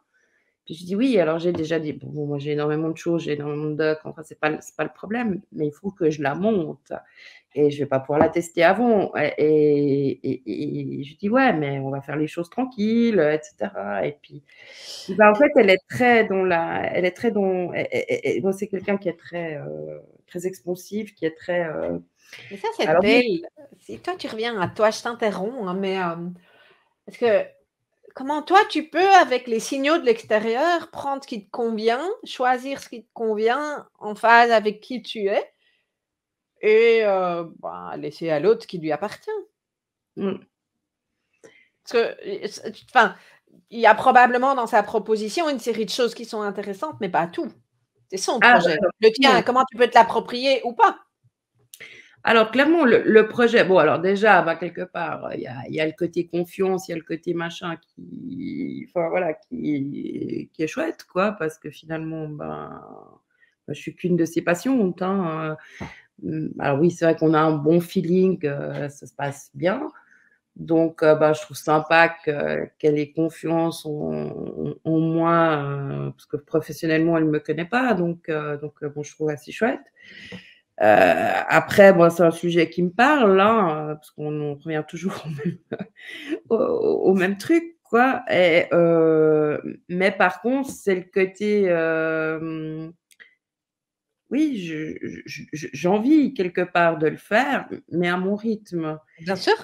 Puis je dis: «Oui», alors j'ai déjà dit: «Bon, moi j'ai énormément de choses, j'ai énormément de docs, enfin c'est pas le problème, mais il faut que je la monte et je vais pas pouvoir la tester avant» et je lui dis: «Ouais, mais on va faire les choses tranquilles, et cetera» et puis, en fait, elle est très dans et moi, c'est quelqu'un qui est très, très expansif, qui est très, mais ça, c'est alors bon, belle. Si toi, tu reviens à toi, je t'interromps, hein, mais parce que comment toi, tu peux, avec les signaux de l'extérieur, prendre ce qui te convient, choisir ce qui te convient en phase avec qui tu es et laisser à l'autre ce qui lui appartient. mmh. Parce que, enfin, il y a probablement dans sa proposition une série de choses qui sont intéressantes, mais pas tout. C'est son Ah projet. ouais, Le non. tien, comment tu peux te l'approprier ou pas? Alors clairement, le projet bon, alors déjà, quelque part, il y a le côté confiance, il y a le côté machin qui enfin voilà, qui est chouette quoi, parce que finalement, je suis qu'une de ses patientes, hein, alors oui, c'est vrai qu'on a un bon feeling, ça se passe bien. Donc je trouve sympa qu'elle ait confiance en moi, parce que professionnellement, elle ne me connaît pas, bon, je trouve assez chouette. Après, bon, c'est un sujet qui me parle, hein, parce qu'on en revient toujours au même truc, quoi mais par contre, c'est le côté, oui, j'ai envie quelque part de le faire, mais à mon rythme, Bien sûr,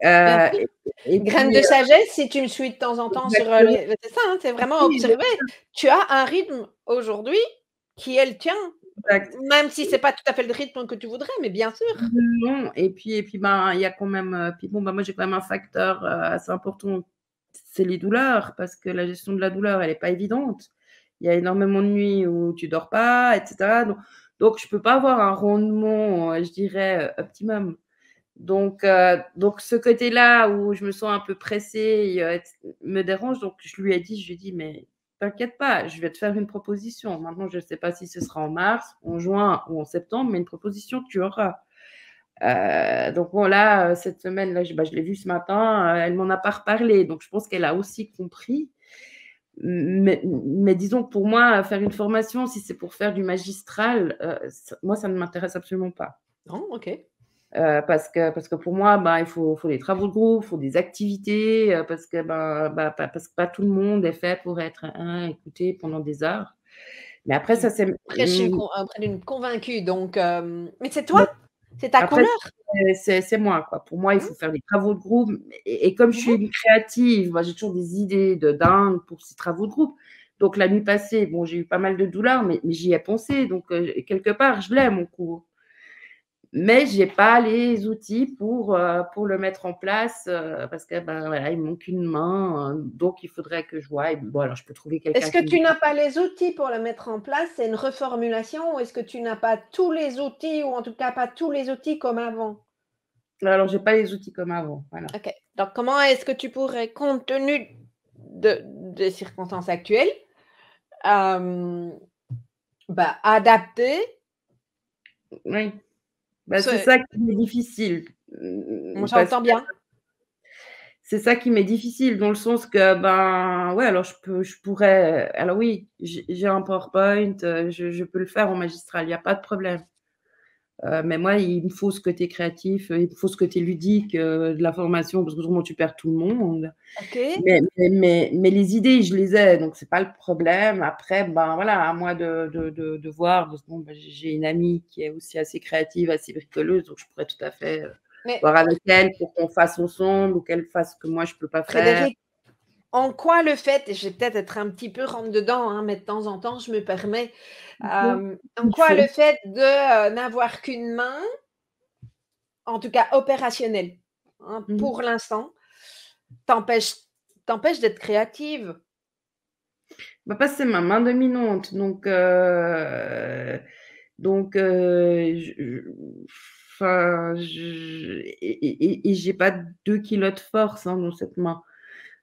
bien heu sûr. et Graine puis, de sagesse, si tu me suis de temps en temps sur, exactement, les c'est ça, hein, c'est vraiment oui, observer. Tu as un rythme aujourd'hui qui est le tien. exact. même si c'est pas tout à fait le rythme que tu voudrais, mais bien sûr. Non, et puis, ben, il y a quand même, puis bon, bah, moi, j'ai quand même un facteur, assez important, c'est les douleurs, parce que la gestion de la douleur, elle est pas évidente. Il y a énormément de nuits où tu dors pas et cetera, donc je peux pas avoir un rendement, je dirais, optimum. Donc ce côté-là où je me sens un peu pressée, me dérange, donc je lui ai dit: «Mais t'inquiète pas, je vais te faire une proposition. Maintenant, je ne sais pas si ce sera en mars, en juin ou en septembre, mais une proposition tu auras». Donc bon là, cette semaine-là, je l'ai vue ce matin, elle m'en a pas reparlé, donc je pense qu'elle a aussi compris. Mais disons que pour moi, faire une formation, si c'est pour faire du magistral, ça ne m'intéresse absolument pas. Non, OK. Parce que pour moi, ben, il faut des travaux de groupe, il faut des activités, parce que, parce que pas tout le monde est fait pour être, écouté pendant des heures. Mais après Tu ça c'est près d'une convaincue donc mais c'est toi? mais C'est ta après couleur? c'est moi, quoi. Pour moi, il Mmh. faut faire des travaux de groupe et comme je Mmh suis mh. une créative, moi j'ai toujours des idées de dingue pour ces travaux de groupe. Donc la nuit passée, bon, j'ai eu pas mal de douleurs, mais j'y ai pensé, donc quelque part, je l'ai mon cours. Mais j'ai pas les outils pour le mettre en place, parce que, ben, voilà, il me manque une main, donc il faudrait que je voie et bon, alors je peux trouver Est-ce quelqu'un que qui me tu n'as pas les outils pour le mettre en place? C'est une reformulation ou est-ce que tu n'as pas tous les outils ou en tout cas pas tous les outils comme avant? alors j'ai pas les outils comme avant, voilà. OK. Donc comment est-ce que tu pourrais, compte tenu des circonstances actuelles, hem, adapter Oui, bah, c'est ce ça qui m'est difficile, parce j'entends bien. c'est ça qui m'est difficile dans le sens que, ben, ouais, alors je pourrais, alors oui, j'ai un PowerPoint, je peux le faire en magistral, il y a pas de problème. Mais moi, il me faut ce côté créatif, il me faut ce côté ludique, de la formation parce que autrement tu perds tout le monde. OK. Mais les idées, je les ai, donc c'est pas le problème. Après, ben, voilà, à moi de voir, parce que bon, bah, j'ai une amie qui est aussi assez créative, assez bricoleuse, donc je pourrais tout à fait, Mais voir avec elle pour qu'on fasse ensemble ou qu'elle fasse ce que moi je peux pas faire. Frédéric, en quoi le fait et je vais peut-être être un petit peu rentre dedans, hein, mais de temps en temps, je me permets, Il faut, en il quoi le faut. fait de, n'avoir qu'une main, en tout cas opérationnelle, hein, Mmh. pour l'instant, t'empêche t'empêche d'être créative? Bah, parce que c'est ma main dominante, je enfin, je et j'ai pas 2 kilogrammes de force, hein, dans cette main.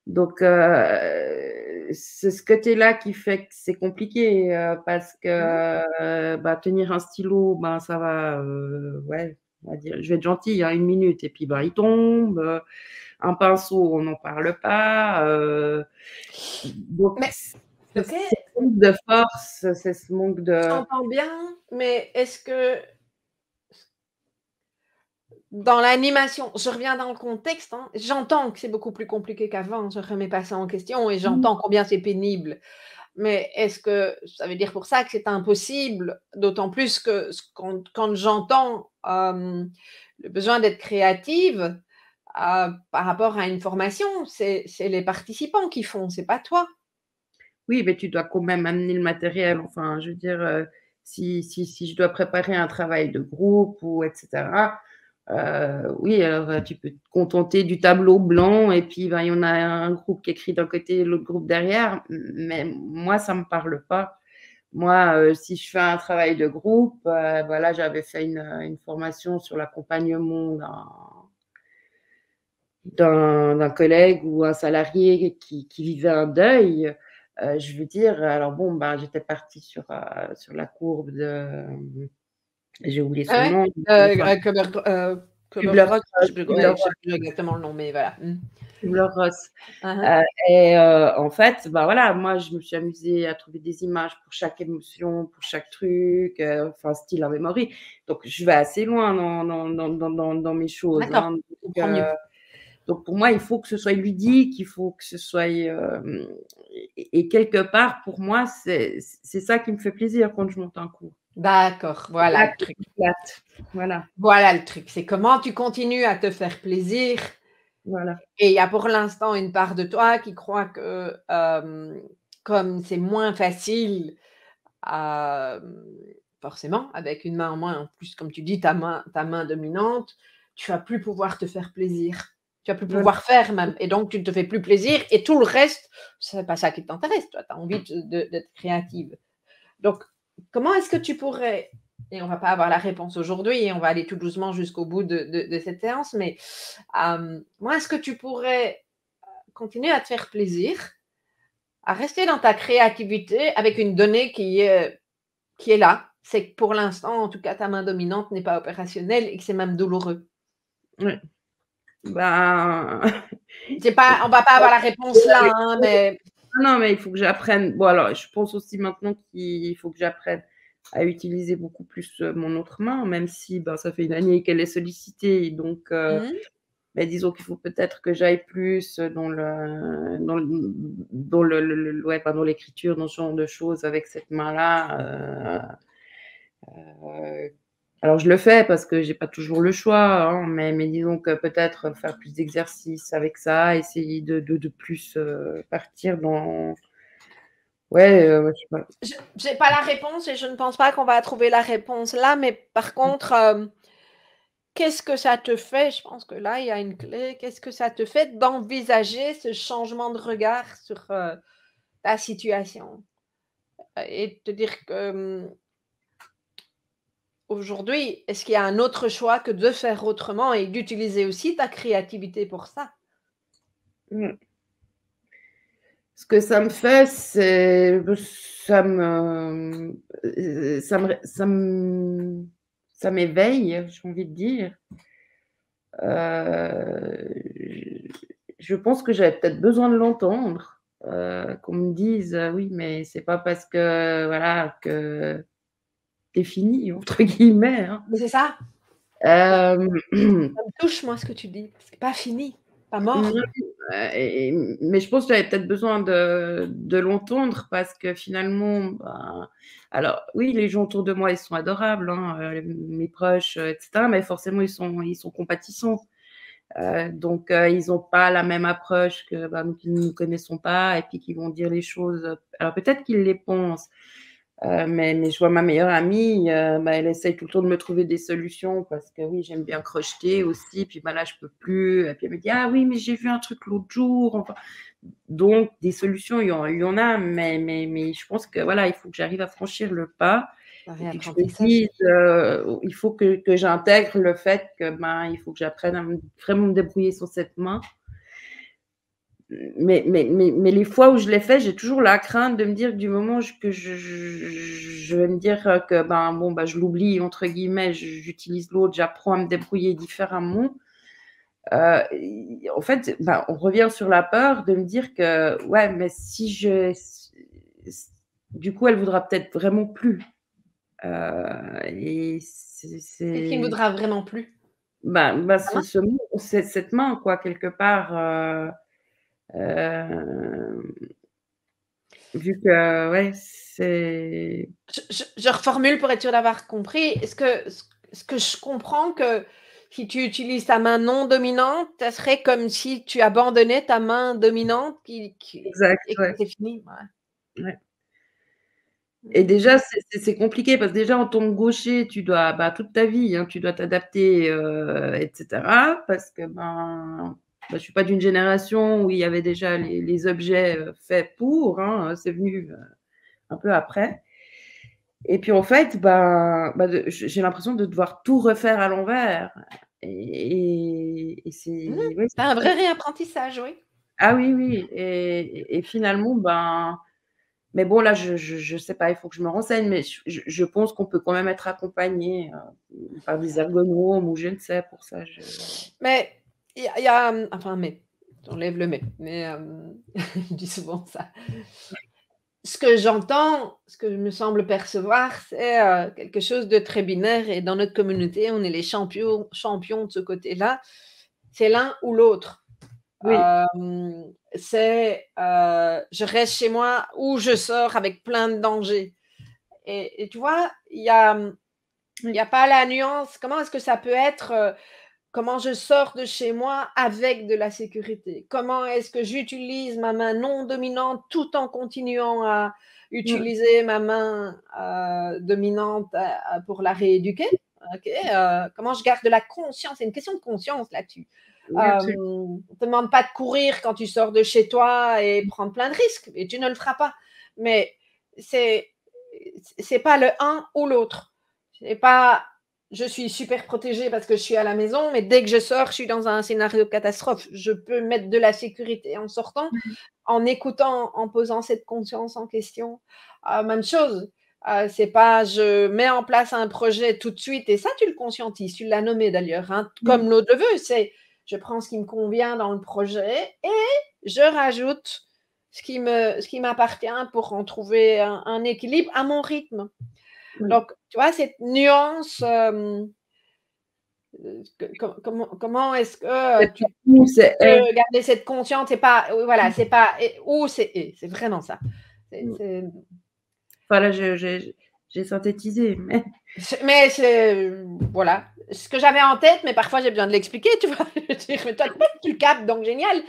Donc c'est ce côté-là qui fait que c'est compliqué, parce Mmh mh. que, tenir un stylo, ben, ça va, ouais, on va dire je vais être gentille, hein, 1 minute et puis, ben, il tombe, un pinceau, on n'en parle pas, donc Mais OK, c'est ce manque de force, c'est ce manque de j'entends bien, mais est-ce que dans l'animation je reviens dans le contexte, hein, j'entends que c'est beaucoup plus compliqué qu'avant, je remets pas ça en question et mmh, j'entends combien c'est pénible. Mais est-ce que ça veut dire pour ça que c'est impossible? D'autant plus que quand j'entends, le besoin d'être créative, par rapport à une formation, c'est les participants qui font, c'est pas toi. oui, mais tu dois quand même amener le matériel, enfin, je veux dire, si je dois préparer un travail de groupe ou et cetera, oui, alors, tu peux te contenter du tableau blanc et puis, ben, il y en a un groupe qui écrit d'un côté et l'autre groupe derrière, mais moi, ça me parle pas. Moi, si je fais un travail de groupe, voilà, j'avais fait une formation sur l'accompagnement d'un collègue ou un salarié qui vivait un deuil, je veux dire, alors bon, ben, j'étais partie sur la courbe de, j'ai oublié son Ouais, nom, mais enfin, Kübler-Ross, je sais plus ouais, je sais Kubler-Ross, plus exactement le nom, mais voilà. Mmh. Kubler-Ross. Hein hein. En fait, bah, voilà, moi, je me suis amusée à trouver des images pour chaque émotion, pour chaque truc, enfin, style in memory. Donc je vais assez loin dans mes choses, D'accord, hein, je comprends mieux. donc pour moi, il faut que ce soit ludique, il faut que ce soit, et quelque part, pour moi, c'est ça qui me fait plaisir quand je monte un cours. D'accord, C'est voilà là le que truc. j'éclate. Voilà, Voilà le truc, c'est comment tu continues à te faire plaisir voilà. et il y a pour l'instant une part de toi qui croit que, comme c'est moins facile, hem, forcément, avec une main en moins, en plus, comme tu dis, ta main dominante, tu vas plus pouvoir te faire plaisir. Tu vas plus Voilà. pouvoir faire même et donc tu ne te fais plus plaisir et tout le reste, c'est pas ça qui t'intéresse, toi, tu as envie d'être créative. Donc, comment est-ce que tu pourrais, et on va pas avoir la réponse aujourd'hui et on va aller tout doucement jusqu'au bout de cette séance, mais comment est-ce que tu pourrais continuer à te faire plaisir, à rester dans ta créativité avec une donnée qui est là? C'est que pour l'instant, en tout cas, ta main dominante n'est pas opérationnelle et que c'est même douloureux. Ouais. Ben, C'est pas, on va pas avoir la réponse là, hein, mais non, mais il faut que j'apprenne. Bon, alors, je pense aussi maintenant qu'il faut que j'apprenne à utiliser beaucoup plus mon autre main, même si ben, ça fait une année qu'elle est sollicitée. Donc, mmh, ben, disons qu'il faut peut-être que j'aille plus ouais, dans l'écriture, dans ce genre de choses avec cette main-là. Alors, je le fais parce que j'ai pas toujours le choix, hein, mais disons que peut-être faire plus d'exercices avec ça, essayer de plus partir dans. Ouais, ouais, je sais pas. je j'ai pas la réponse et je ne pense pas qu'on va trouver la réponse là, mais par contre, qu'est-ce que ça te fait? Je pense que là, il y a une clé. Qu'est-ce que ça te fait d'envisager ce changement de regard sur, ta situation? Et de te dire que, aujourd'hui, est-ce qu'il y a un autre choix que de faire autrement et d'utiliser aussi ta créativité pour ça? Mmh. Ce que ça me fait, c'est ça m'éveille, j'ai envie de dire. Heu, je pense que j'avais peut-être besoin de l'entendre, qu'on me dise: «Oui, mais c'est pas parce que voilà, que tu es fini» entre guillemets, hein. Mais c'est ça, Hem, ça me touche moi ce que tu dis. C'est pas fini, pas oui, mort. mais je pense que j'avais peut-être besoin de l'entendre parce que finalement, ben, alors oui, les gens autour de moi, ils sont adorables, hein, mes proches, et cetera, mais forcément ils sont compatissants. Donc ils ont pas la même approche que, bah, nous qui ne nous connaissons pas et puis qui vont dire les choses, alors peut-être qu'ils les pensent, mais je vois ma meilleure amie, bah, elle essaye tout le temps de me trouver des solutions parce que oui, j'aime bien crocheter aussi, puis bah, là, je peux plus et puis elle me dit: «Ah oui, mais j'ai vu un truc l'autre jour», enfin, donc des solutions, il y en a, mais je pense que voilà, il faut que j'arrive à franchir le pas Un et puis que je me réapprentissage. dise, il faut que j'intègre le fait que, ben, il faut que j'apprenne à vraiment me débrouiller sur cette main. Mais les fois où je l'ai fait, j'ai toujours la crainte de me dire que du moment que je vais me dire, que, ben, bon, bah, «je l'oublie» entre guillemets, j'utilise l'autre, j'apprends à me débrouiller différemment. En fait, bah, on revient sur la peur de me dire que: «Ouais, mais si je s s du coup, elle voudra peut-être vraiment plus». Et Qu'est-ce qui ne c'est voudra vraiment plus? bah, Ta main? cette main quoi quelque part, hem, vu que ouais, c'est Je reformule pour être sûre d'avoir compris. Est-ce que je comprends que si tu utilises ta main non dominante, ça serait comme si tu abandonnais ta main dominante qui exact, et que ouais, c'est fini? Ouais. ouais. Et Mmh. déjà, c'est compliqué parce que déjà en tant que gaucher, tu dois, bah, toute ta vie, hein, tu dois t'adapter, et cetera parce que, ben, bah, je suis pas d'une génération où il y avait déjà les objets, faits pour, hein, c'est venu, un peu après. Et puis en fait, bah, j'ai l'impression de devoir tout refaire à l'envers et Mmh. c'est ouais, C'est un vrai réapprentissage, oui. ah oui, oui et finalement, ben mais bon là, je sais pas, il faut que je me renseigne, mais je pense qu'on peut quand même être accompagné, par des ergonomes ou je ne sais pour ça, je Mais il y a, enfin mais, j'enlève le mais je dis souvent ça. Ce que j'entends, ce que je me semble percevoir, c'est, quelque chose de très binaire et dans notre communauté, on est les champions de ce côté-là. C'est l'un ou l'autre. oui, Je reste chez moi ou je sors avec plein de dangers et tu vois, il y a oui, pas la nuance. Comment est-ce que ça peut être, comment je sors de chez moi avec de la sécurité? Comment est-ce que j'utilise ma main non dominante tout en continuant utiliser ma main dominante pour la rééduquer. Okay. Comment je garde de la conscience? C'est une question de conscience là-dessus. Oui, absolument. On ne te demande pas de courir quand tu sors de chez toi et prendre plein de risques, et tu ne le feras pas. Mais c'est pas le un ou l'autre. C'est pas je suis super protégée parce que je suis à la maison, mais dès que je sors, je suis dans un scénario catastrophe. Je peux mettre de la sécurité en sortant, en écoutant, en posant cette conscience en question. Même chose. C'est pas je mets en place un projet tout de suite et ça, tu le conscientises. Tu l'as nommé d'ailleurs, hein, comme l'autre le veut. C'est je prends ce qui me convient dans le projet et je rajoute ce qui m'appartient pour en trouver un équilibre à mon rythme. Oui. Donc, tu vois, cette nuance, comment est-ce que tu C'est peux garder cette conscience? C'est pas, voilà, c'est pas ou c'est et, c'est vraiment ça. Voilà, j'ai synthétisé, mais Voilà, ce que j'avais en tête, mais parfois j'ai besoin de l'expliquer, tu vois. Je veux dire, mais toi, tu le captes, donc génial.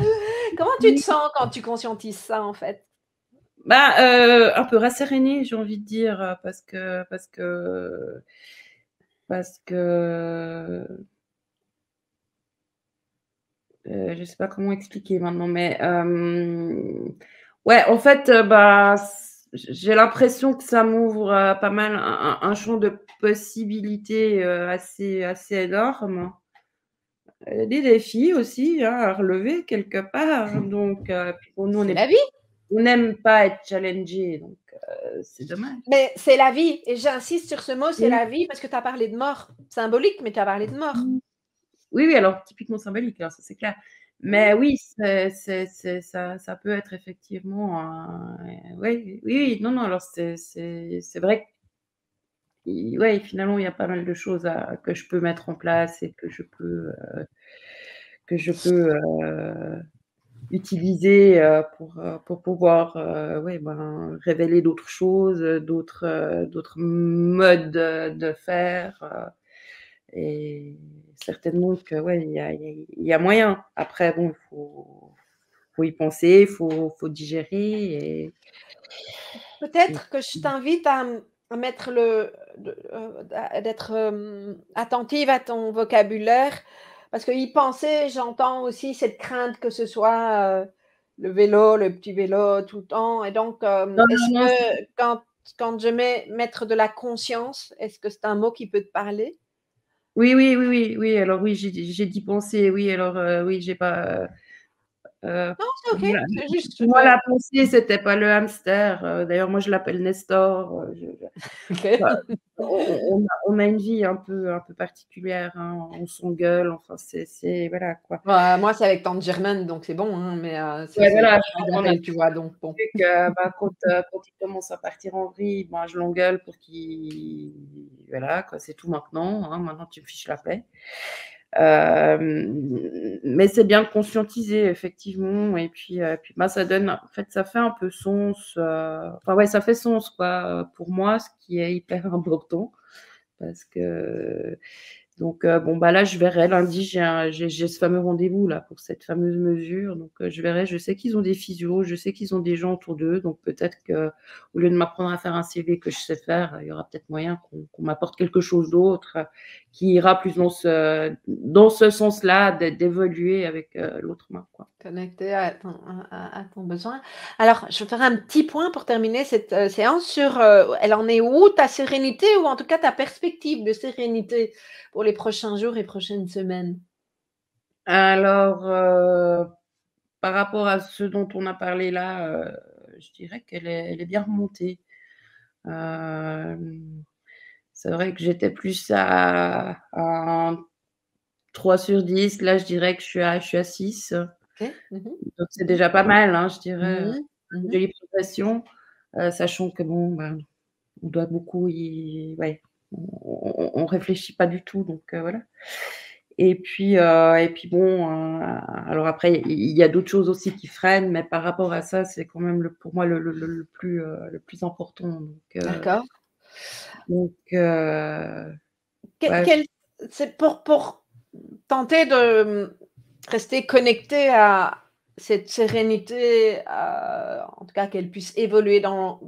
Comment tu te sens quand tu conscientises ça, en fait? bah, un peu rassérénée, j'ai envie de dire, parce que je sais pas comment expliquer maintenant, mais ouais, en fait, bah, j'ai l'impression que ça m'ouvre pas mal un champ de possibilités assez énorme. Des défis aussi hein, à relever quelque part. Donc, puis bon, nous, C'est la vie. on n'aime pas être challengé, donc c'est dommage. Mais c'est la vie, et j'insiste sur ce mot, c'est Oui, la vie, parce que tu as parlé de mort. Symbolique, mais tu as parlé de mort. oui, oui, alors typiquement symbolique, alors ça c'est clair. Mais oui, ça peut être effectivement oui, oui, oui, non, non, alors c'est vrai que ouais, finalement, il y a pas mal de choses que je peux mettre en place et que je peux utiliser pour pouvoir ouais, ben, révéler d'autres choses, d'autres modes de faire. Et certainement que ouais, il y a moyen. Après, bon, faut y penser, faut digérer. Et Peut-être que je t'invite à mettre d'être attentive à ton vocabulaire, parce que y penser, j'entends aussi cette crainte que ce soit le vélo, le petit vélo tout le temps. Et donc, non, est-ce non, non, que quand je mets mettre de la conscience, est-ce que c'est un mot qui peut te parler? oui, oui, oui, oui, oui. Alors oui, j'ai d'y penser. Oui, alors oui, j'ai pas. Non, c'est OK, Voilà. c'est juste. Moi, la pensée, c'était pas le hamster. D'ailleurs, moi, je l'appelle Nestor. OK. Bah, on a une vie un peu particulière, hein. On s'engueule, enfin, voilà, quoi. Bah, moi, c'est avec tante Germaine, donc c'est bon, hein, mais Ouais, c'est voilà, comme ça que je on a l'appelle, tu vois? Donc bon. fait que, bah, quand il commence à partir en vrille, ben, je l'engueule pour qu'il voilà, quoi, c'est tout maintenant, hein. Maintenant, tu me fiches la paix. Mais c'est bien de conscientiser effectivement et puis, bah, ça donne en fait, ça fait un peu sens, enfin, ouais, ça fait sens, quoi, pour moi, ce qui est hyper important parce que donc bon, bah, là, je verrai lundi, j'ai ce fameux rendez-vous là pour cette fameuse mesure donc je verrai. Je sais qu'ils ont des physios, je sais qu'ils ont des gens autour d'eux donc peut-être qu'au lieu de m'apprendre à faire un CV que je sais faire, il y aura peut-être moyen qu'on m'apporte quelque chose d'autre, qui ira plus dans ce sens-là d'évoluer avec l'autre main, quoi. Connecté à ton besoin. Alors, je vais faire un petit point pour terminer cette, séance sur, elle en est où ta sérénité ou en tout cas ta perspective de sérénité pour les prochains jours et prochaines semaines? Alors, par rapport à ce dont on a parlé là, je dirais elle est bien remontée. Hem, c'est vrai que j'étais plus à un 3/10. Là, je dirais que je suis à 6. OK. Mmh mh. Donc c'est Mmh déjà pas mal, hein, je dirais, mh. Mmh une mh. jolie progression, sachant que bon, ben, on doit beaucoup y ouais, on réfléchit pas du tout donc voilà. Et puis bon, alors après il y a d'autres choses aussi qui freinent, mais par rapport à ça, c'est quand même pour moi le plus important D'accord. donc ouais. Quel c'est pour tenter de, rester connecté à cette sérénité, tout cas qu'elle puisse évoluer dans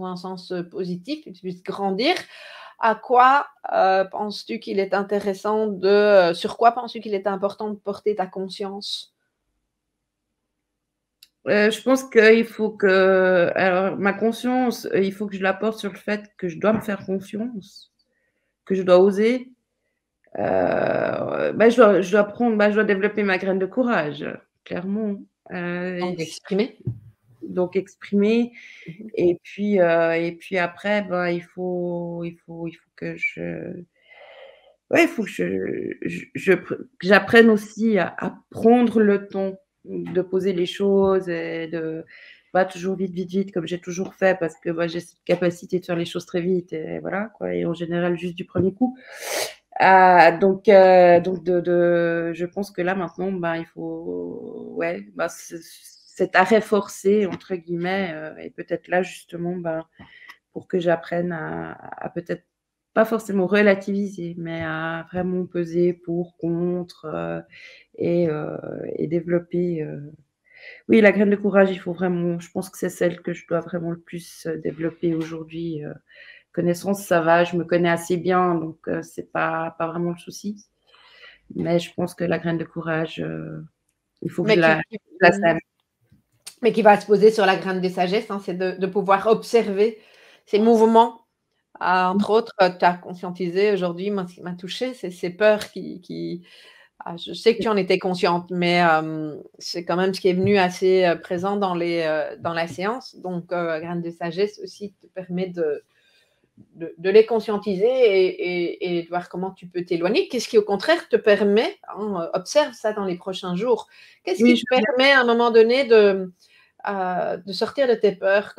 un sens positif, qu'elle puisse grandir. À quoi penses-tu qu'il est intéressant sur quoi penses-tu qu'il est important de porter ta conscience? Je pense qu'il faut que, alors ma conscience, il faut que je la porte sur le fait que je dois me faire confiance, que je dois oser. Je dois prendre, je dois développer ma graine de courage, clairement. Donc exprimer. Donc exprimer. Mmh. Et puis après, il faut que ouais, il faut que que j'apprenne aussi à prendre le temps de poser les choses et de pas toujours vite, vite, vite, comme j'ai toujours fait, parce que j'ai cette capacité de faire les choses très vite, et voilà, quoi, et en général, juste du premier coup. Je pense que là, maintenant, il faut, ouais, cet arrêt forcé, entre guillemets, et peut-être là, justement, pour que j'apprenne à peut-être pas forcément relativiser, mais à vraiment peser pour, contre, et développer. Oui, la graine de courage, il faut vraiment, je pense que c'est celle que je dois vraiment le plus développer aujourd'hui. Connaissance, ça va, je me connais assez bien, donc c'est pas vraiment le souci. Mais je pense que la graine de courage, il faut que je la sème. Mais qui va se poser sur la graine de sagesse, hein, c'est de pouvoir observer ces mouvements. Entre autres, tu as conscientisé aujourd'hui, moi, ce qui m'a touchée, c'est ces peurs je sais que tu en étais consciente, mais c'est quand même ce qui est venu assez présent dans la séance. Donc, graine de sagesse aussi te permet de les conscientiser et de voir comment tu peux t'éloigner. Qu'est-ce qui, au contraire, te permet, observe ça dans les prochains jours, qu'est-ce qui te permet à un moment donné de sortir de tes peurs?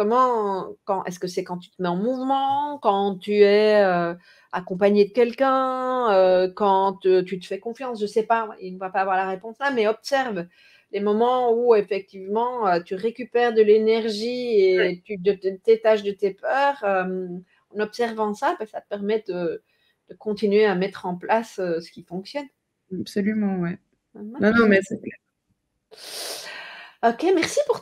Est-ce que c'est quand tu te mets en mouvement, quand tu es accompagné de quelqu'un, quand tu te fais confiance? Je ne sais pas, il ne va pas avoir la réponse là, mais observe les moments où effectivement tu récupères de l'énergie et tu te détaches de tes peurs. En observant ça, ça te permet de continuer à mettre en place ce qui fonctionne. Absolument, ouais. Non, mais c'est clair. Ok, merci pour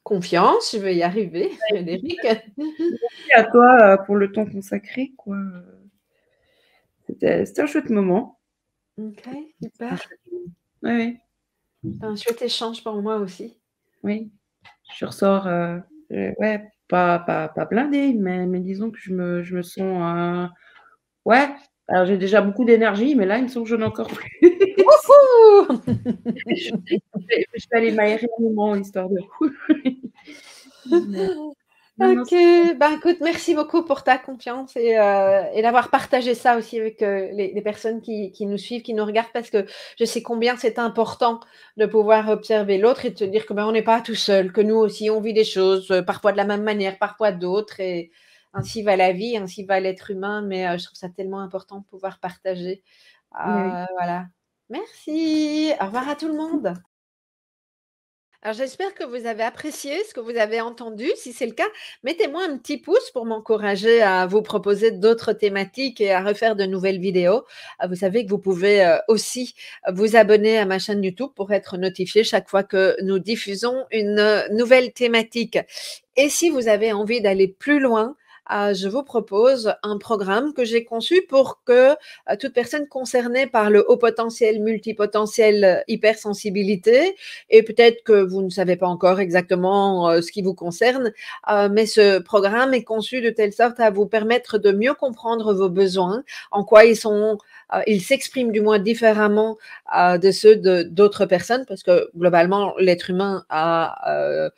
confiance. Je vais y arriver, Frédéric. Merci à toi pour le temps consacré, quoi. C'était un chouette moment. Ok, super. Oui. C'est un chouette échange pour moi aussi. Oui, je ressors, ouais, pas blindée, mais disons que je me sens, ouais, alors j'ai déjà beaucoup d'énergie, mais là, il me semble que j'en ai encore plus. Wouhou! Je vais aller m'aérer un moment, histoire de Ok, écoute, merci beaucoup pour ta confiance et d'avoir partagé ça aussi avec les personnes qui nous suivent, qui nous regardent, parce que je sais combien c'est important de pouvoir observer l'autre et de se dire que on n'est pas tout seul, que nous aussi on vit des choses, parfois de la même manière, parfois d'autres, et ainsi va la vie, ainsi va l'être humain, mais je trouve ça tellement important de pouvoir partager. Oui. Voilà. Merci. Au revoir à tout le monde. Alors, j'espère que vous avez apprécié ce que vous avez entendu. Si c'est le cas, mettez-moi un petit pouce pour m'encourager à vous proposer d'autres thématiques et à refaire de nouvelles vidéos. Vous savez que vous pouvez aussi vous abonner à ma chaîne YouTube pour être notifié chaque fois que nous diffusons une nouvelle thématique. Et si vous avez envie d'aller plus loin, je vous propose un programme que j'ai conçu pour que toute personne concernée par le haut potentiel, multipotentiel, hypersensibilité, et peut-être que vous ne savez pas encore exactement ce qui vous concerne, mais ce programme est conçu de telle sorte à vous permettre de mieux comprendre vos besoins, en quoi ils s'expriment du moins différemment de ceux d'autres personnes, parce que globalement, l'être humain a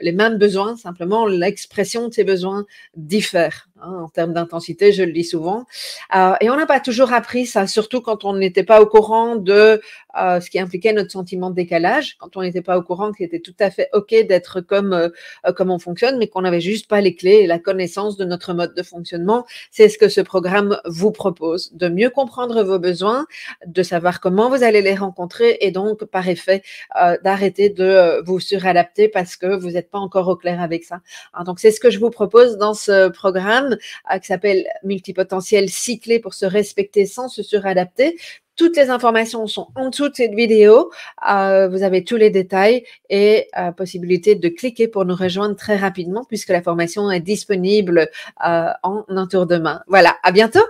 les mêmes besoins, simplement l'expression de ces besoins diffère en termes d'intensité, je le dis souvent. Et on n'a pas toujours appris ça, surtout quand on n'était pas au courant de ce qui impliquait notre sentiment de décalage, quand on n'était pas au courant qu'il était tout à fait OK d'être comme on fonctionne, mais qu'on n'avait juste pas les clés et la connaissance de notre mode de fonctionnement. C'est ce que ce programme vous propose, de mieux comprendre vos besoins, de savoir comment vous allez les rencontrer et donc, par effet, d'arrêter de vous suradapter parce que vous n'êtes pas encore au clair avec ça. Donc, c'est ce que je vous propose dans ce programme qui s'appelle Multipotentiel cyclé pour se respecter sans se suradapter. Toutes les informations sont en dessous de cette vidéo. Vous avez tous les détails et possibilité de cliquer pour nous rejoindre très rapidement puisque la formation est disponible en un tour de main. Voilà, à bientôt.